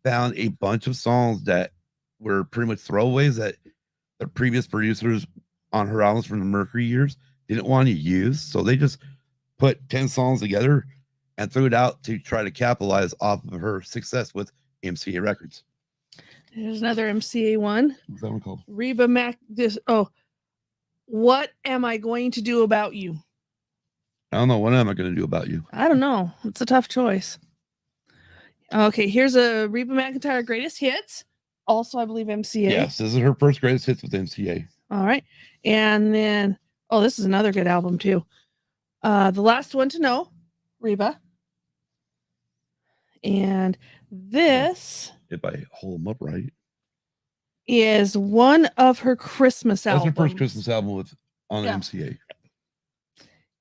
found a bunch of songs that were pretty much throwaways that the previous producers on her albums from the Mercury years didn't want to use. So they just put 10 songs together and threw it out to try to capitalize off of her success with MCA Records. Here's another MCA one. What's that one called? Reba what am I going to do about you? I don't know. What am I going to do about you? I don't know. It's a tough choice. Okay, here's a Reba McEntire greatest hits. Also, I believe MCA. Yes, this is her first greatest hits with MCA. All right. And then, this is another good album too. The Last One to Know, Reba. And this If I hold them up right. is one of her Christmas That's albums. her first Christmas album on MCA.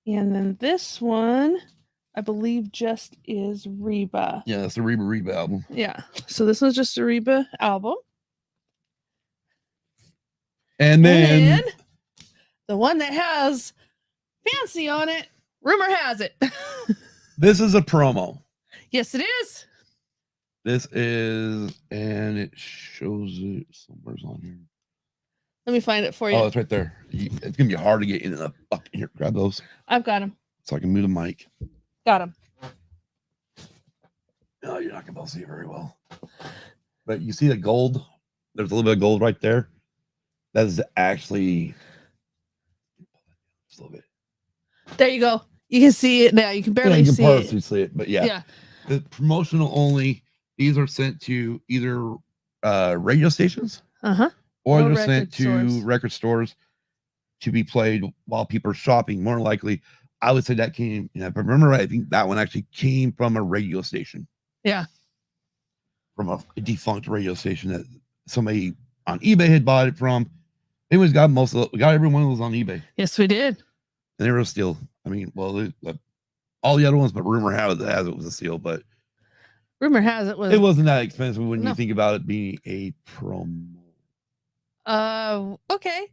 And then this one, I believe, just is Reba. Yeah, that's the Reba album. Yeah. So this one's just a Reba album. And then the one that has Fancy on it, rumor has it. this is a promo. Yes, it is. This is, and it shows it somewhere's on here. Let me find it for you. Oh, it's right there. It's gonna be hard to get into the fucking here. Grab those I've got him. so I can move the mic. Got him. No, you're not gonna be able to see it very well. But you see the gold? There's a little bit of gold right there. That is actually just a little bit. There you go. You can see it now. You can barely You can see partially it. see it, but yeah. Yeah. The promotional only. These are sent to either radio stations Uh-huh. or Or they're sent record to stores. record stores to be played while people are shopping. More likely, I would say that came, if I remember right, I think that one actually came from a radio station. Yeah. From a defunct radio station that somebody on eBay had bought it from. Anyways, got we got every one of those on eBay. Yes, we did. And they were still, I mean, well, all the other ones, but rumor has it was a steal, but Rumor has it was. it wasn't that expensive when No. you think about it being a promo. Okay.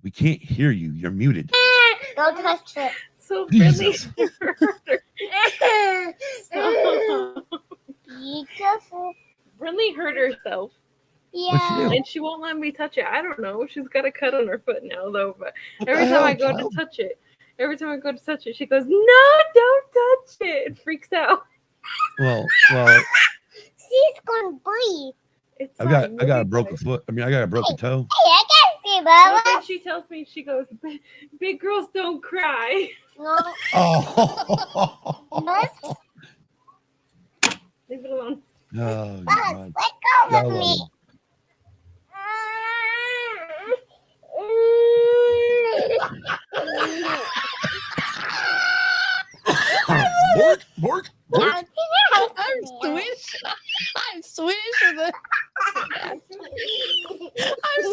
We can't hear you. You're muted. Don't touch it. So Jesus. Be careful. Brinley hurt herself, Yeah. and she won't let me touch it. I don't know. She's got a cut on her foot now, though. But What every the time I hell, go child? to touch it, she goes, "No, don't touch it." It freaks out. Well, She's gonna breathe. It's I got fine. a You'll be broken fine. foot. I mean, I got a broken toe. Hey, I can see, And then Baba. she tells me, she goes, "Big girls don't cry." No, Oh, Buzz, Leave it alone. oh Buzz, God. let God go of love me. you. Bork, bork, bork. I'm Swedish. I'm Swedish for the. I'm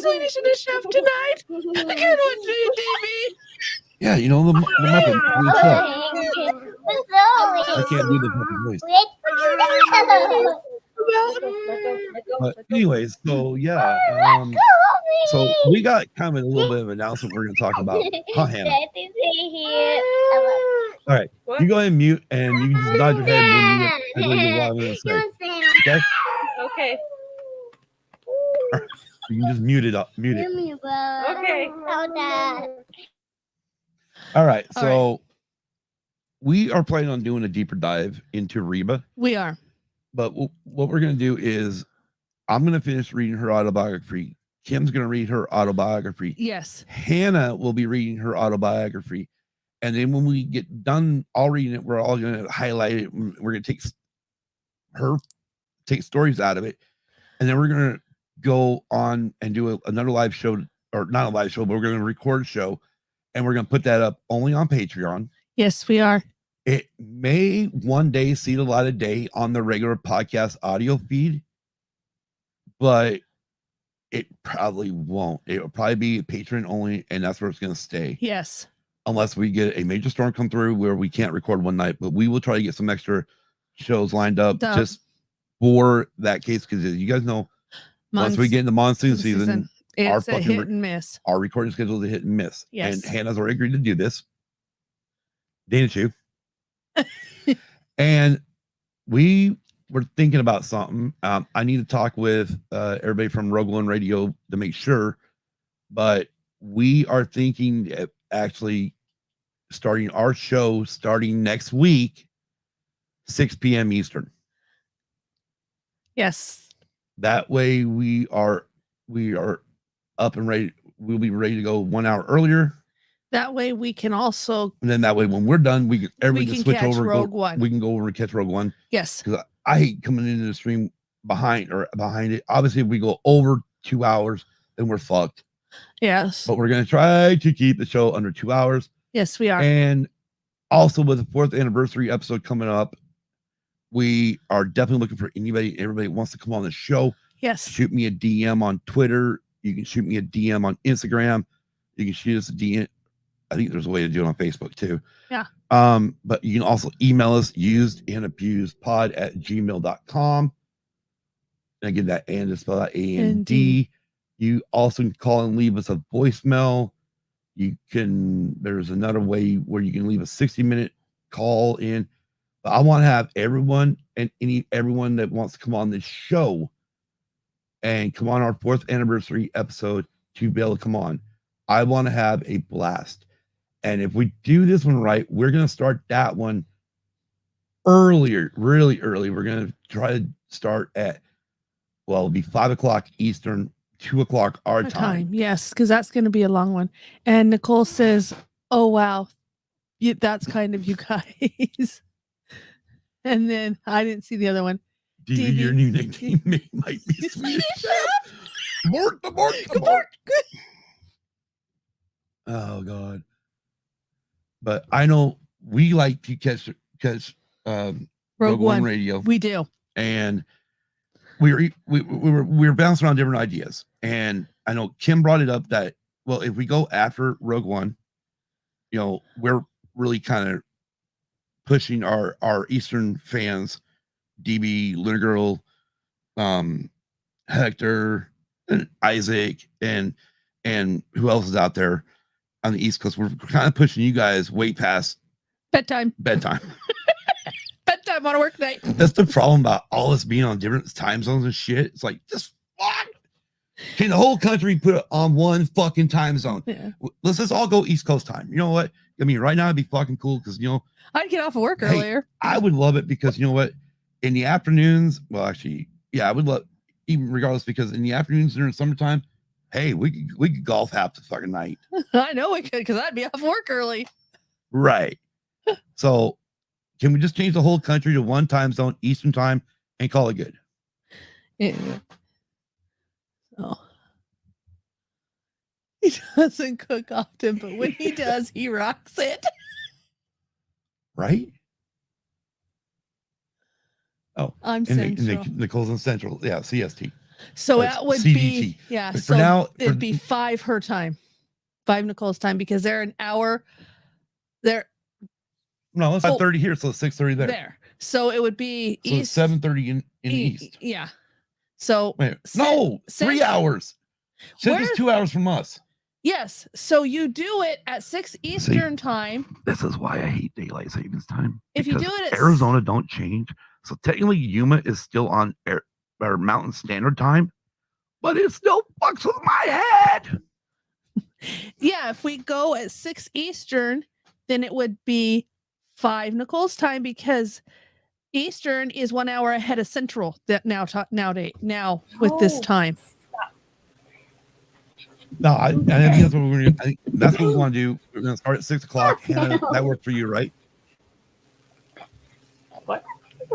Swedish in the chef tonight. I can't watch TV. Yeah, you know the Muppet. I can't do the Muppet voice. But anyways, so yeah, so we got kind of a little bit of an announcement we're going to talk about. Huh, Hannah? All right, What? you go ahead and mute, and you can just nod your head when you get what I'm going to say. Okay, Okay. you can just mute it up. Mute it. Okay. All right, All so we are planning on doing a deeper dive into Reba, We are. but what we're going to do is I'm going to finish reading her autobiography. Kim's going to read her autobiography. Yes. Hanna will be reading her autobiography. And then when we get done all reading it, we're all going to highlight it. We're going to take stories out of it. And then we're going to go on and do another live show, or not a live show, but we're going to record a show. And we're going to put that up only on Patreon. Yes, we are. It may one day see the light of day on the regular podcast audio feed, but it probably won't. It will probably be Patreon only, and that's where it's going to stay. Yes. Unless we get a major storm come through where we can't record one night, but we will try to get some extra shows lined up just for that case. Because you guys know, once we get into monsoon season, our it's a fucking hit and miss. our recording schedule is a hit and miss. Yes. And Hannah's already agreed to do this. Didn't you? And we we're thinking about something. I need to talk with everybody from Rogue One Radio to make sure, but we are thinking of actually starting our show starting next week, 6 p.m. Eastern. Yes. That way we are up and ready. We'll be ready to go 1 hour earlier. That way we can also, And then that way when we're done, everybody can switch catch over. Rogue One. We can go over and catch Rogue One. Yes. Because I hate coming into the stream behind it. Obviously, if we go over 2 hours, then we're fucked. Yes. But we're gonna try to keep the show under 2 hours. Yes, we are. And also with the 4th anniversary episode coming up, we are definitely looking for everybody wants to come on the show. Yes. Shoot me a DM on Twitter. You can shoot me a DM on Instagram. You can shoot us a DM. I think there's a way to do it on Facebook too. Yeah. But you can also email us usedandabusedpod@gmail.com. And again, that and is spelled out A-N-D. You also can call and leave us a voicemail. There's another way where you can leave a 60-minute call in. But I want to have everyone everyone that wants to come on this show and come on our 4th anniversary episode to be able to come on. I want to have a blast. And if we do this one right, we're going to start that one earlier, really early. We're going to try to start at, it'll be 5 o'clock Eastern, 2 o'clock our time. Yes, because that's going to be a long one. And Nicole says, oh, wow, that's kind of you guys. And then I didn't see the other one. DB, your new nickname might be Swedish Chef. Mort. Oh, God. But I know we like to catch Rogue One Radio. We do. And we were bouncing around different ideas. And I know Kim brought it up that, if we go after Rogue One, we're really kind of pushing our Eastern fans, DB, Little Girl, Hector, and Isaac, and who else is out there on the East Coast. We're kind of pushing you guys way past bedtime. Bedtime on a work night. That's the problem about all this being on different time zones and shit. It's like, just fuck. Can the whole country put it on one fucking time zone? Yeah. Let's just all go East Coast time. You know what? I mean, right now it'd be fucking cool because I'd get off of work earlier. I would love it because you know what? In the afternoons, I would love, even regardless, because in the afternoons during summertime, hey, we could golf half the fucking night. I know we could, because I'd be off work early. Right. So can we just change the whole country to one time zone, Eastern time, and call it good? Yeah. Oh. He doesn't cook often, but when he does, he rocks it. Right? Oh, I'm Central. Nicole's in Central. Yeah, CST. So that would CDT. be, yeah. But so for now, it'd be 5 her time, 5 Nicole's time, because they're an hour. They're no, it's 5:30 here, so it's 6:30 there. So it would be so east. 7:30 in the east. Yeah. So wait, no, 3 hours. Central's 2 hours from us. Yes. So you do it at 6 Eastern time. This is why I hate daylight savings time. If you do it at Arizona don't change. So technically Yuma is still on our Mountain Standard Time, but it still fucks with my head. Yeah, if we go at 6 Eastern, then it would be 5 Nicole's time, because Eastern is 1 hour ahead of Central now with this time. No, I think that's what we're gonna do. I think that's what we want to do. We're gonna start at 6 o'clock. Hanna, that worked for you, right? What?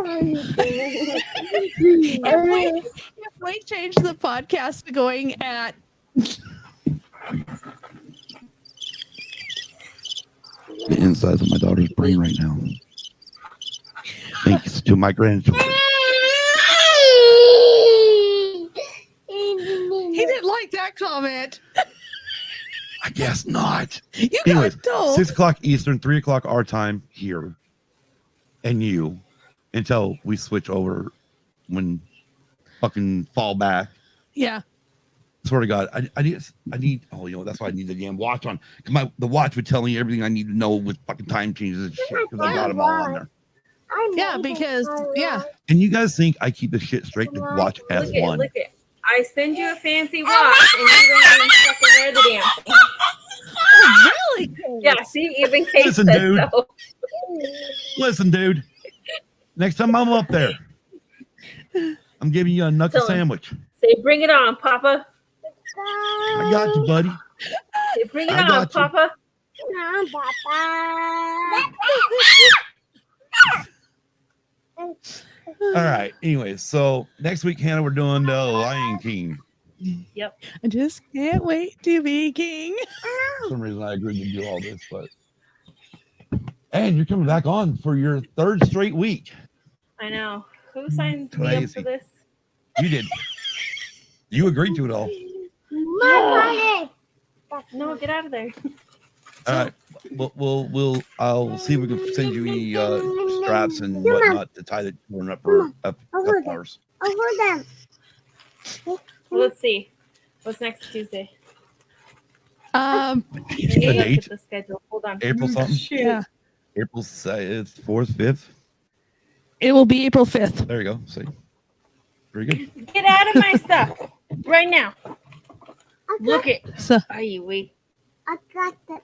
If we change the podcast to going at the insides of my daughter's brain right now. Thanks to my grandchildren. he didn't like that comment. I guess not. You Anyways, guys don't. 6 o'clock Eastern, 3 o'clock our time here, and you, until we switch over when fucking fall back. Yeah. Swear to God, I need. Oh, you know, that's why I need the damn watch on. Cause the watch would tell me everything I need to know with fucking time changes and shit. Because I got them all on there. Yeah, because yeah, And you guys think I keep the shit straight to watch Look F1? at. I send you a fancy watch, and you don't even fucking wear the damn thing. really. Yeah, see, even Kate Listen, said dude. so. Listen, dude. Next time I'm up there, I'm giving you a knuckle Tell him. sandwich. Say, bring it on, Papa. I got you, buddy. Say, bring it I on, got you. Papa. No, Papa. All right. Anyway, so next week, Hannah, we're doing the Lion King. Yep. I just can't wait to be king. For some reason, I agreed to do all this, but and you're coming back on for your third straight week. I know. Who signed me up Crazy. for this? You did. You agreed to it all. No, get out of there. All right. I'll see if we can send you any straps and whatnot to tie the corn up ours. Over them. Let's see. What's next Tuesday? Um, I need to The look date? at the schedule. Hold on. April something? yeah, April it's 4th, 5th. it will be April 5th. There you go. See. Very good. Get out of my stuff right now. Look it. So Are you weak? I got that.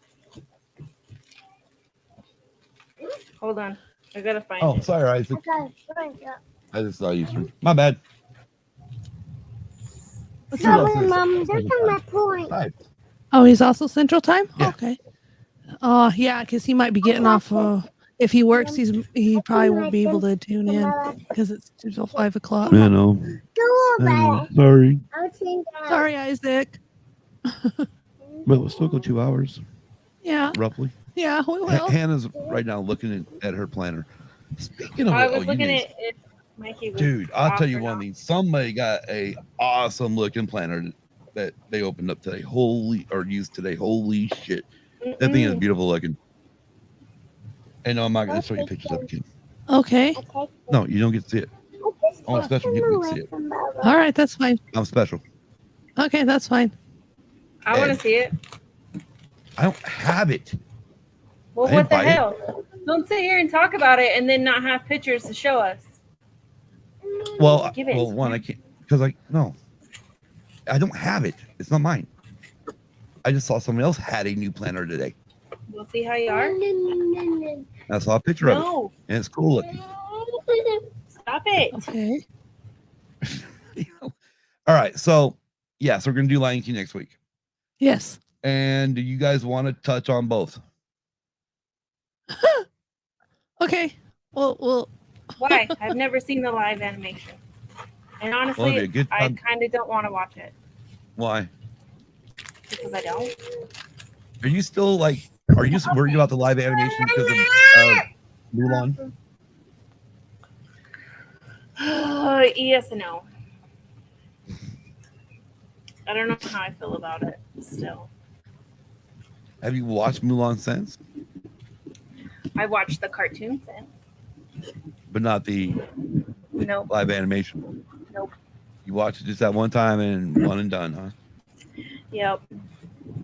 Hold on. I gotta find Oh, it. sorry, Isaac. I got it. I just saw you. My bad. Sorry, Mom. There's my point. Hi. oh, he's also Central Time. Yeah. Okay. Oh, yeah, because he might be getting off. If he works, he probably won't be able to tune in because it's until 5 o'clock. I know. Go away. Sorry. I'll change that. Sorry, Isaac. But we'll still go 2 hours, Yeah, roughly. yeah, we will. Hannah's right now looking at her planner. Speaking of I it, was looking at if Mikey was dude, I'll off tell you or one not. thing. Somebody got a awesome looking planner that they opened up today. Used today. Holy shit. That thing is beautiful looking. And no, I'm not going to show you pictures of it, kid. Okay. No, you don't get to see it. Only special people get to see it. All right, that's fine. I'm special. Okay, that's fine. I want to see it. I don't have it. Well, I what the didn't buy it. hell? Don't sit here and talk about it and then not have pictures to show us. Well, Give it. one, I can't, because I don't have it. It's not mine. I just saw someone else had a new planner today. We'll see how you are. I saw a picture of it, No, and it's cool looking. stop it. Okay. All right, so yeah, so we're gonna do Lion King next week. Yes. And do you guys want to touch on both? Okay. Well. Why? I've never seen the live animation. And Well, honestly, it'd be a good I time. kind of don't want to watch it Why? because I don't. Are you still like? Are you worried about the live animation because of Mulan? Yes and no. I don't know how I feel about it still. Have you watched Mulan since? I watched the cartoon since. But not the Nope. live animation. Nope. You watched it just that one time and one and done, huh? Yep.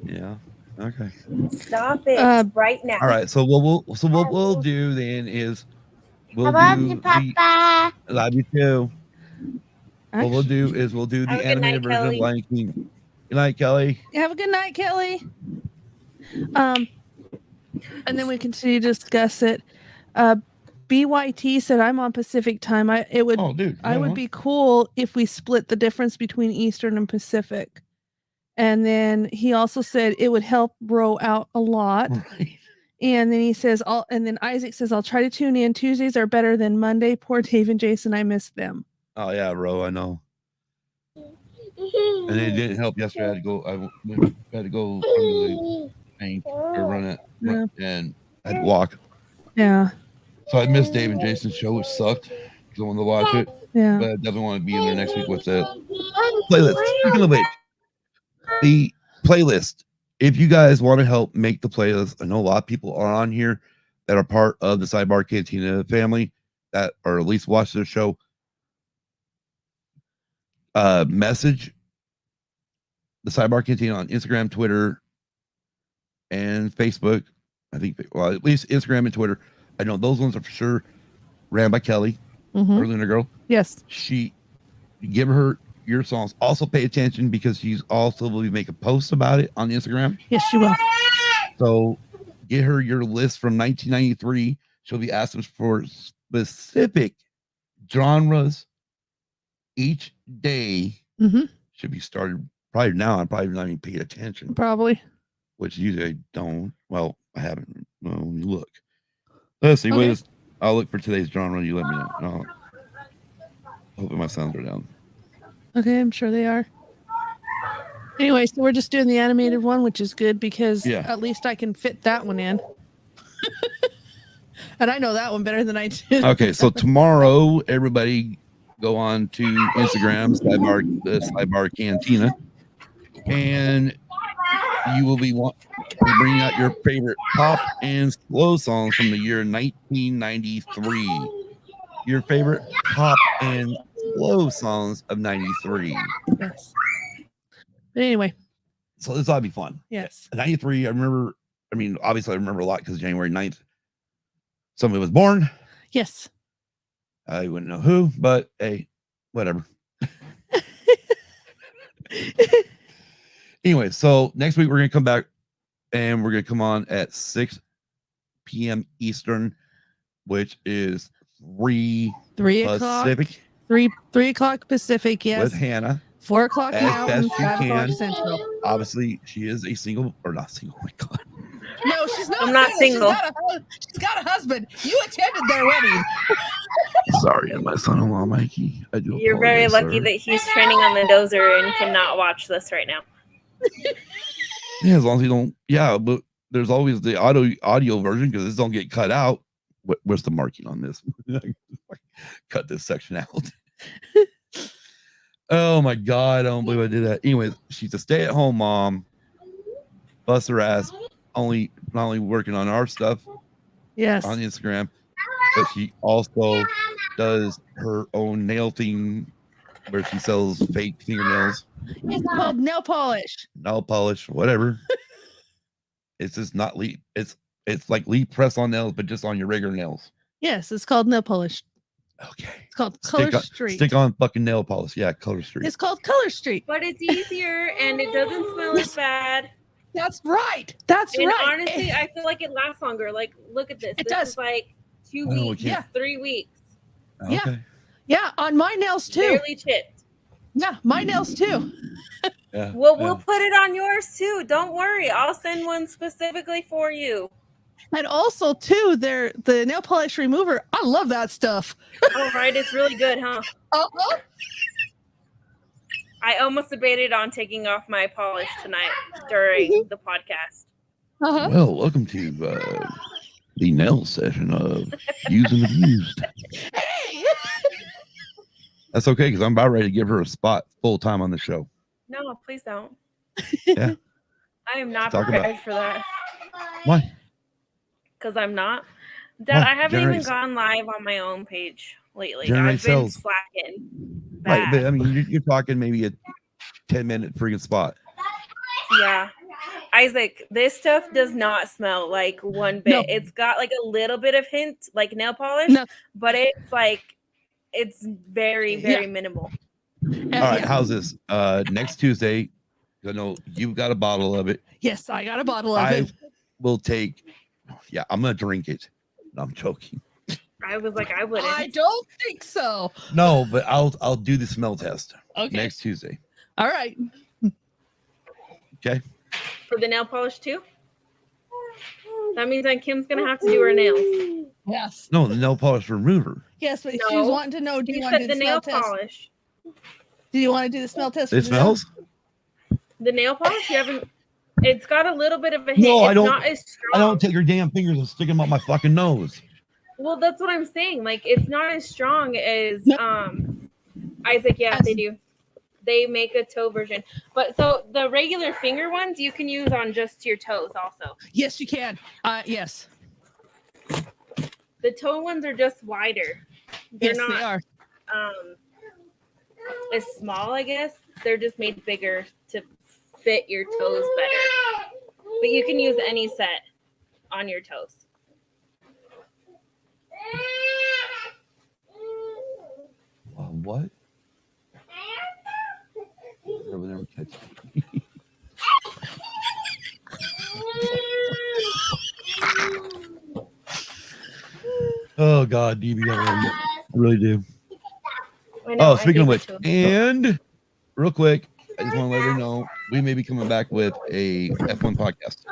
Yeah. Okay. Stop it right now. All right. So what we'll do then is I we'll love do you, the Papa. I love you too. What we'll do is we'll do the Have a good animated night, version Kelly. of Lion King. Good night, Kelly. Have a good night, Kelly. And then we continue to discuss it. BYT said I'm on Pacific time. It would Oh, dude. I would be cool if we split the difference between Eastern and Pacific. And then he also said it would help Ro out a lot. Right. And then he says, and then Isaac says, I'll try to tune in. Tuesdays are better than Monday. Poor Dave and Jason, I miss them. Oh yeah, Ro, I know. And it didn't help yesterday. I had to go under the paint or run it, and I had to walk. Yeah. So I missed Dave and Jason's show, which sucked because I wanted to watch it. Yeah. But I definitely want to be in there next week with the playlist. Speaking of which, the playlist. If you guys want to help make the playlist, I know a lot of people are on here that are part of the Sidebar Cantina family that, or at least watch their show. Message the Sidebar Cantina on Instagram, Twitter, and Facebook. I think, well, at least Instagram and Twitter. I know those ones are for sure. ran by Kelly, Mhm. our Lunar girl. Yes. You give her your songs. Also pay attention because she's also will be making posts about it on Instagram. Yes, she will. So get her your list from 1993. She'll be asking for specific genres each day. Mm-hmm. Should be started probably now. I'm probably not even paying attention, Probably. which usually I don't. Well, I haven't. Well, let me look. Let's see. Okay. I'll look for today's genre and you let me know. No, hoping my sounds are down. Okay, I'm sure they are. Anyway, so we're just doing the animated one, which is good because Yeah. at least I can fit that one in. And I know that one better than I do. Okay, so tomorrow, everybody go on to Instagram, the Sidebar Cantina, and you will be bringing out your favorite pop and slow songs from the year 1993. Your favorite pop and slow songs of 93. Yes. But anyway. So this ought to be fun. Yes. 93, obviously I remember a lot because January 9th, somebody was born. Yes. I wouldn't know who, but hey, whatever. Anyway, so next week we're going to come back and we're going to come on at 6 p.m. Eastern, which is 3 o'clock Pacific. 3 o'clock Pacific, yes. With Hannah. 4 o'clock as Mountain, best you 5 o'clock can. Central. Obviously, she is a single, or not single, oh my God. No, she's not. I'm not single. She's got a husband. You attended their wedding. Sorry, my son-in-law, Mikey. I do. You're very apologize, lucky sir. that he's training on the dozer and cannot watch this right now. Yeah, as long as you don't. Yeah, but there's always the audio version because this don't get cut out. Where's the marking on this? Cut this section out. Oh my God, I don't believe I did that. Anyways, she's a stay-at-home mom. Bust her ass. Not only working on our stuff. Yes. On Instagram, but she also does her own nail thing where she sells fake fingernails. It's called nail polish. Nail polish, whatever. It's just not leaf. It's like leaf press on nails, but just on your regular nails. Yes, it's called nail polish. Okay. It's called Color Street. Stick on fucking nail polish. Yeah, Color Street. It's called Color Street. But it's easier and it doesn't smell as bad. That's right. That's and right. Honestly, I feel like it lasts longer. Like, look at this. It this does. is like 2 Oh, weeks, okay. 3 weeks. Okay. Yeah, on my nails too. Barely chipped. Yeah, my nails too. Yeah. Well, we'll put it on yours too. Don't worry. I'll send one specifically for you. And also too, the nail polish remover. I love that stuff. All right, it's really good, huh? Uh-huh. I almost debated on taking off my polish tonight during the podcast. Uh-huh. Well, welcome to the nail session of Used and Abused. Hey! That's okay because I'm about ready to give her a spot full time on the show. No, please don't. Yeah. I am not Talk prepared for that. Why? Because I'm not. Dad, What? I haven't Generate- even gone live on my own page lately. Generate I've been sales. slacking. Right, Bad. but I mean, you're talking maybe a 10-minute freaking spot. Yeah. Isaac, this stuff does not smell like one bit. No. It's got like a little bit of hint, like nail polish, No. but it's very, very minimal. All right, how's this? Next Tuesday, I know you've got a bottle of it. Yes, I got a bottle of I it. will take. Yeah, I'm gonna drink it. No, I'm joking. I was like, I wouldn't. I don't think so. No, but I'll do the smell test Okay. next Tuesday. All right. Okay. For the nail polish too? That means that Kim's gonna have to do her nails. Yes. No, the nail polish remover. Yes, but No. she was wanting to know, do you You want to said do the the nail smell test? polish. Do you want to do the smell test? It for the nails? smells. The nail polish, you haven't. It's got a little bit of a hint. No, I it's don't- not as strong. I don't take your damn fingers and stick them up my fucking nose. Well, that's what I'm saying. Like, it's not as strong as No. Isaac. Yeah, As- they do. They make a toe version. But so the regular finger ones you can use on just your toes also. Yes, you can. Yes. The toe ones are just wider. They're Yes, not they are. as small, I guess. They're just made bigger to fit your toes better. But you can use any set on your toes. What? I would never catch it. Oh God, DB, I really do. I know, Oh, I speaking of gave which, it to him. and real quick, I just want to let everybody know we may be coming back with a F1 podcast.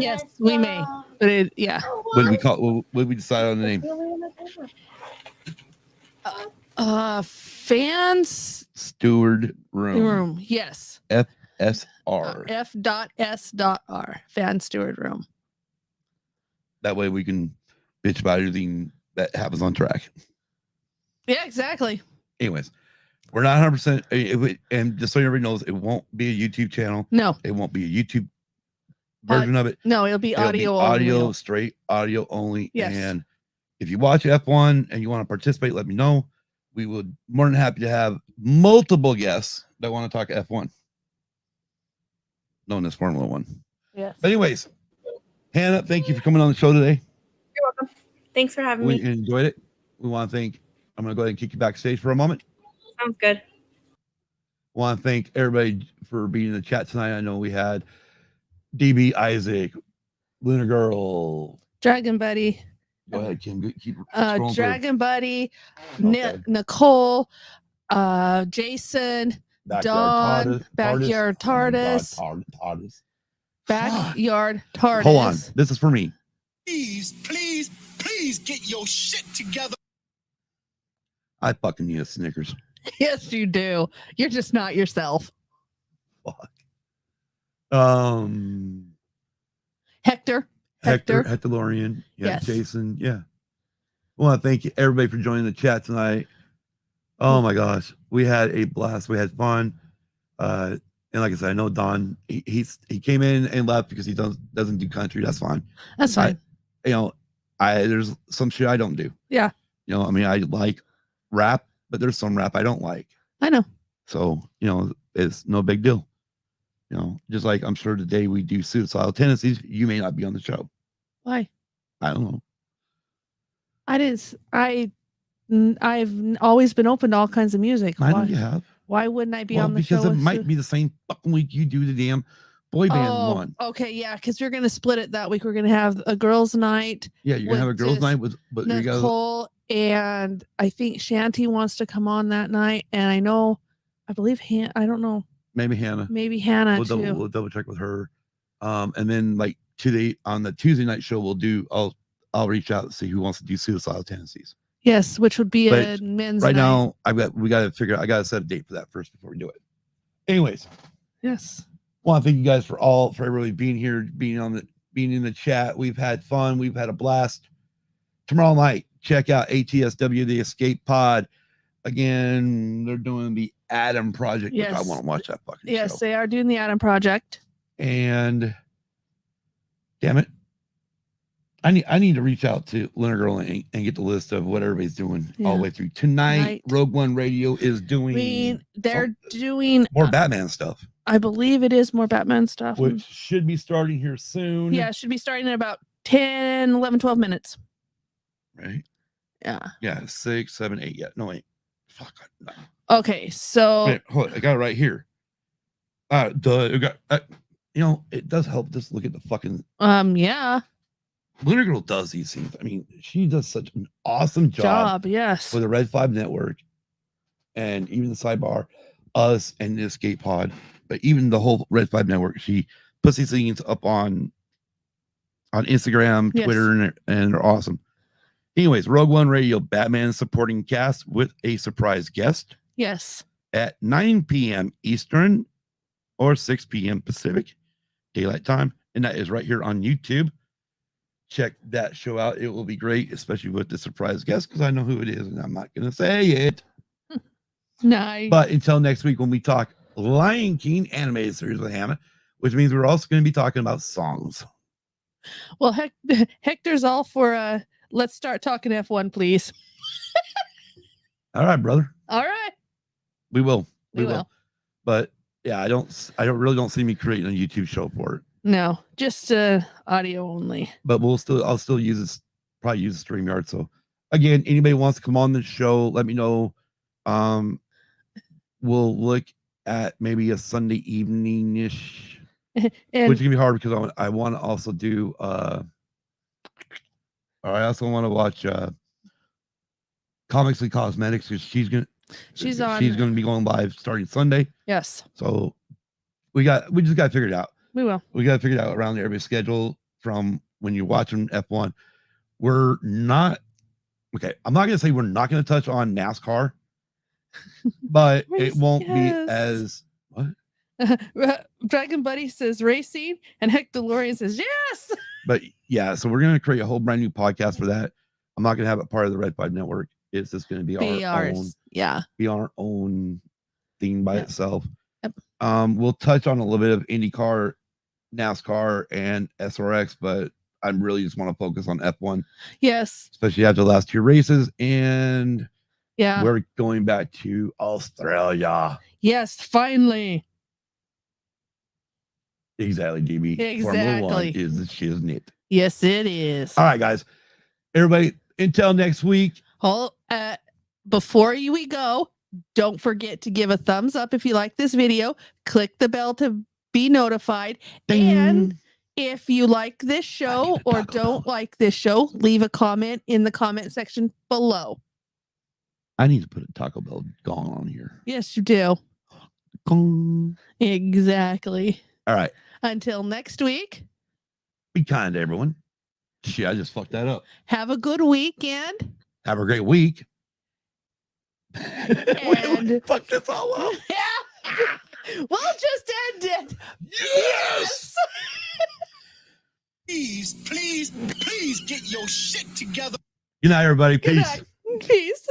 Yes, we may. But yeah. What did we call? What did we decide on the name? Fans Steward Room. room. Yes. FSR. F.S.R. Fan steward room. That way we can bitch about everything that happens on track. Yeah, exactly. Anyways, we're not 100%. And just so everybody knows, it won't be a YouTube channel. No. It won't be a YouTube version of it. No, it'll be audio only. Straight audio only. Yes. And if you watch F1 and you want to participate, let me know. We would more than happy to have multiple guests that want to talk F1, known as Formula One. Yes. But anyways, Hannah, thank you for coming on the show today. You're welcome. Thanks for having We me. enjoyed it. We want to thank. I'm going to go ahead and kick you backstage for a moment. Sounds good. Want to thank everybody for being in the chat tonight. I know we had DB, Isaac, Lunar Girl. Dragon Buddy. Go ahead, Kim. Keep scrolling Dragon Buddy. Okay. Nicole. Jason. through. Dawn. Backyard TARDIS. TARDIS. Backyard TARDIS. Hold on. This is for me. Please, please, please get your shit together. I fucking need a Snickers. Yes, you do. You're just not yourself. Fuck. Hector. Lorian. Yeah, Yes. Jason. Yeah. I want to thank you, everybody, for joining the chat tonight. Oh my gosh, we had a blast. We had fun. And like I said, I know Don. He came in and left because he doesn't do country. That's fine. That's fine. There's some shit I don't do. Yeah. I mean, I like rap, but there's some rap I don't like. I know. So it's no big deal. Just like I'm sure today we do suicidal tendencies, you may not be on the show. Why? I don't know. I've always been open to all kinds of music. I know you have. Why wouldn't I be on the show? Because it might be the same fucking week you do the damn boy band one. Okay, yeah, because we're gonna split it that week. We're gonna have a girls' night. Yeah, you're gonna have a girls' night with Nicole and I think Shanty wants to come on that night, and I believe I don't know. Maybe Hanna. We'll double check with her. And then like on the Tuesday night show I'll reach out and see who wants to do suicidal tendencies. Yes, which would be a men's right night. now. We got to figure out. I got to set a date for that first before we do it. Anyways, yes. Want to thank you guys for everybody being here, being in the chat. We've had fun. We've had a blast. Tomorrow night, check out ATSW, the Escape Pod. Again, they're doing the Adam Project, which I want to watch that fucking show. Yes, they are doing the Adam Project. And damn it, I need to reach out to Lunar Girl and get the list of what everybody's doing all the way through. Tonight, Rogue One Radio is doing doing more Batman stuff. I believe it is more Batman stuff. Which should be starting here soon. Yeah, it should be starting in about 10, 11, 12 minutes. Right? Yeah. Yeah, 6, 7, 8. Yeah. No, wait. Fuck. No. Okay, so wait, hold on, I got it right here. It does help just look at the fucking yeah. Lunar Girl does these things. I mean, she does such an awesome job yes. for the Red 5 network and even the sidebar, us and the Escape Pod, but even the whole Red 5 network. She puts these things up on Instagram, Twitter, and they're awesome. Anyways, Rogue One Radio, Batman supporting cast with a surprise guest. Yes. At 9 p.m. Eastern or 6 p.m. Pacific Daylight Time. And that is right here on YouTube. Check that show out. It will be great, especially with the surprise guest, because I know who it is and I'm not going to say it. Nice. But until next week when we talk Lion King animated series with Hanna, which means we're also going to be talking about songs. Well, Hector's all for let's start talking F1, please. All right, brother. All right. We will. We will. But yeah, I don't see me creating a YouTube show for it. No, just audio only. But I'll still use this, probably use StreamYard. So again, anybody wants to come on the show, let me know. We'll look at maybe a Sunday evening-ish, And which is gonna be hard because I want to also do I also want to watch Comics and Cosmetics because she's gonna be going live starting Sunday. yes, So we just got to figure it out. we will. We got to figure it out around everybody's schedule from when you're watching F1. We're not okay. I'm not gonna say we're not gonna touch on NASCAR, but it won't be as what? Dragon Buddy says racing, and Heck DeLorean says yes. But yeah, so we're gonna create a whole brand new podcast for that. I'm not gonna have it part of the Red Pipe Network. It's just gonna be our own, be our own thing by itself. Yep. We'll touch on a little bit of IndyCar, NASCAR, and SRX, but I really just want to focus on F1. Yes, especially after the last 2 races, and yeah, we're going back to Australia. yes, finally. Exactly, DB. Formula 1 is the shiznit. Yes, it is. All right, guys. Everybody, until next week. Before we go, don't forget to give a thumbs up if you like this video. Click the bell to be notified. Ding. And if you like this show or don't like this show, leave a comment in the comment section below. I need to put a Taco Bell gong on here. Yes, you do. Gong. Exactly. All right. Until next week. Be kind to everyone. Shit, I just fucked that up. Have a good weekend. Have a great week. And fuck this all up. Yeah. We'll just end it. Yes. Please, please, please get your shit together. Good night, everybody. Good Peace. night. Peace.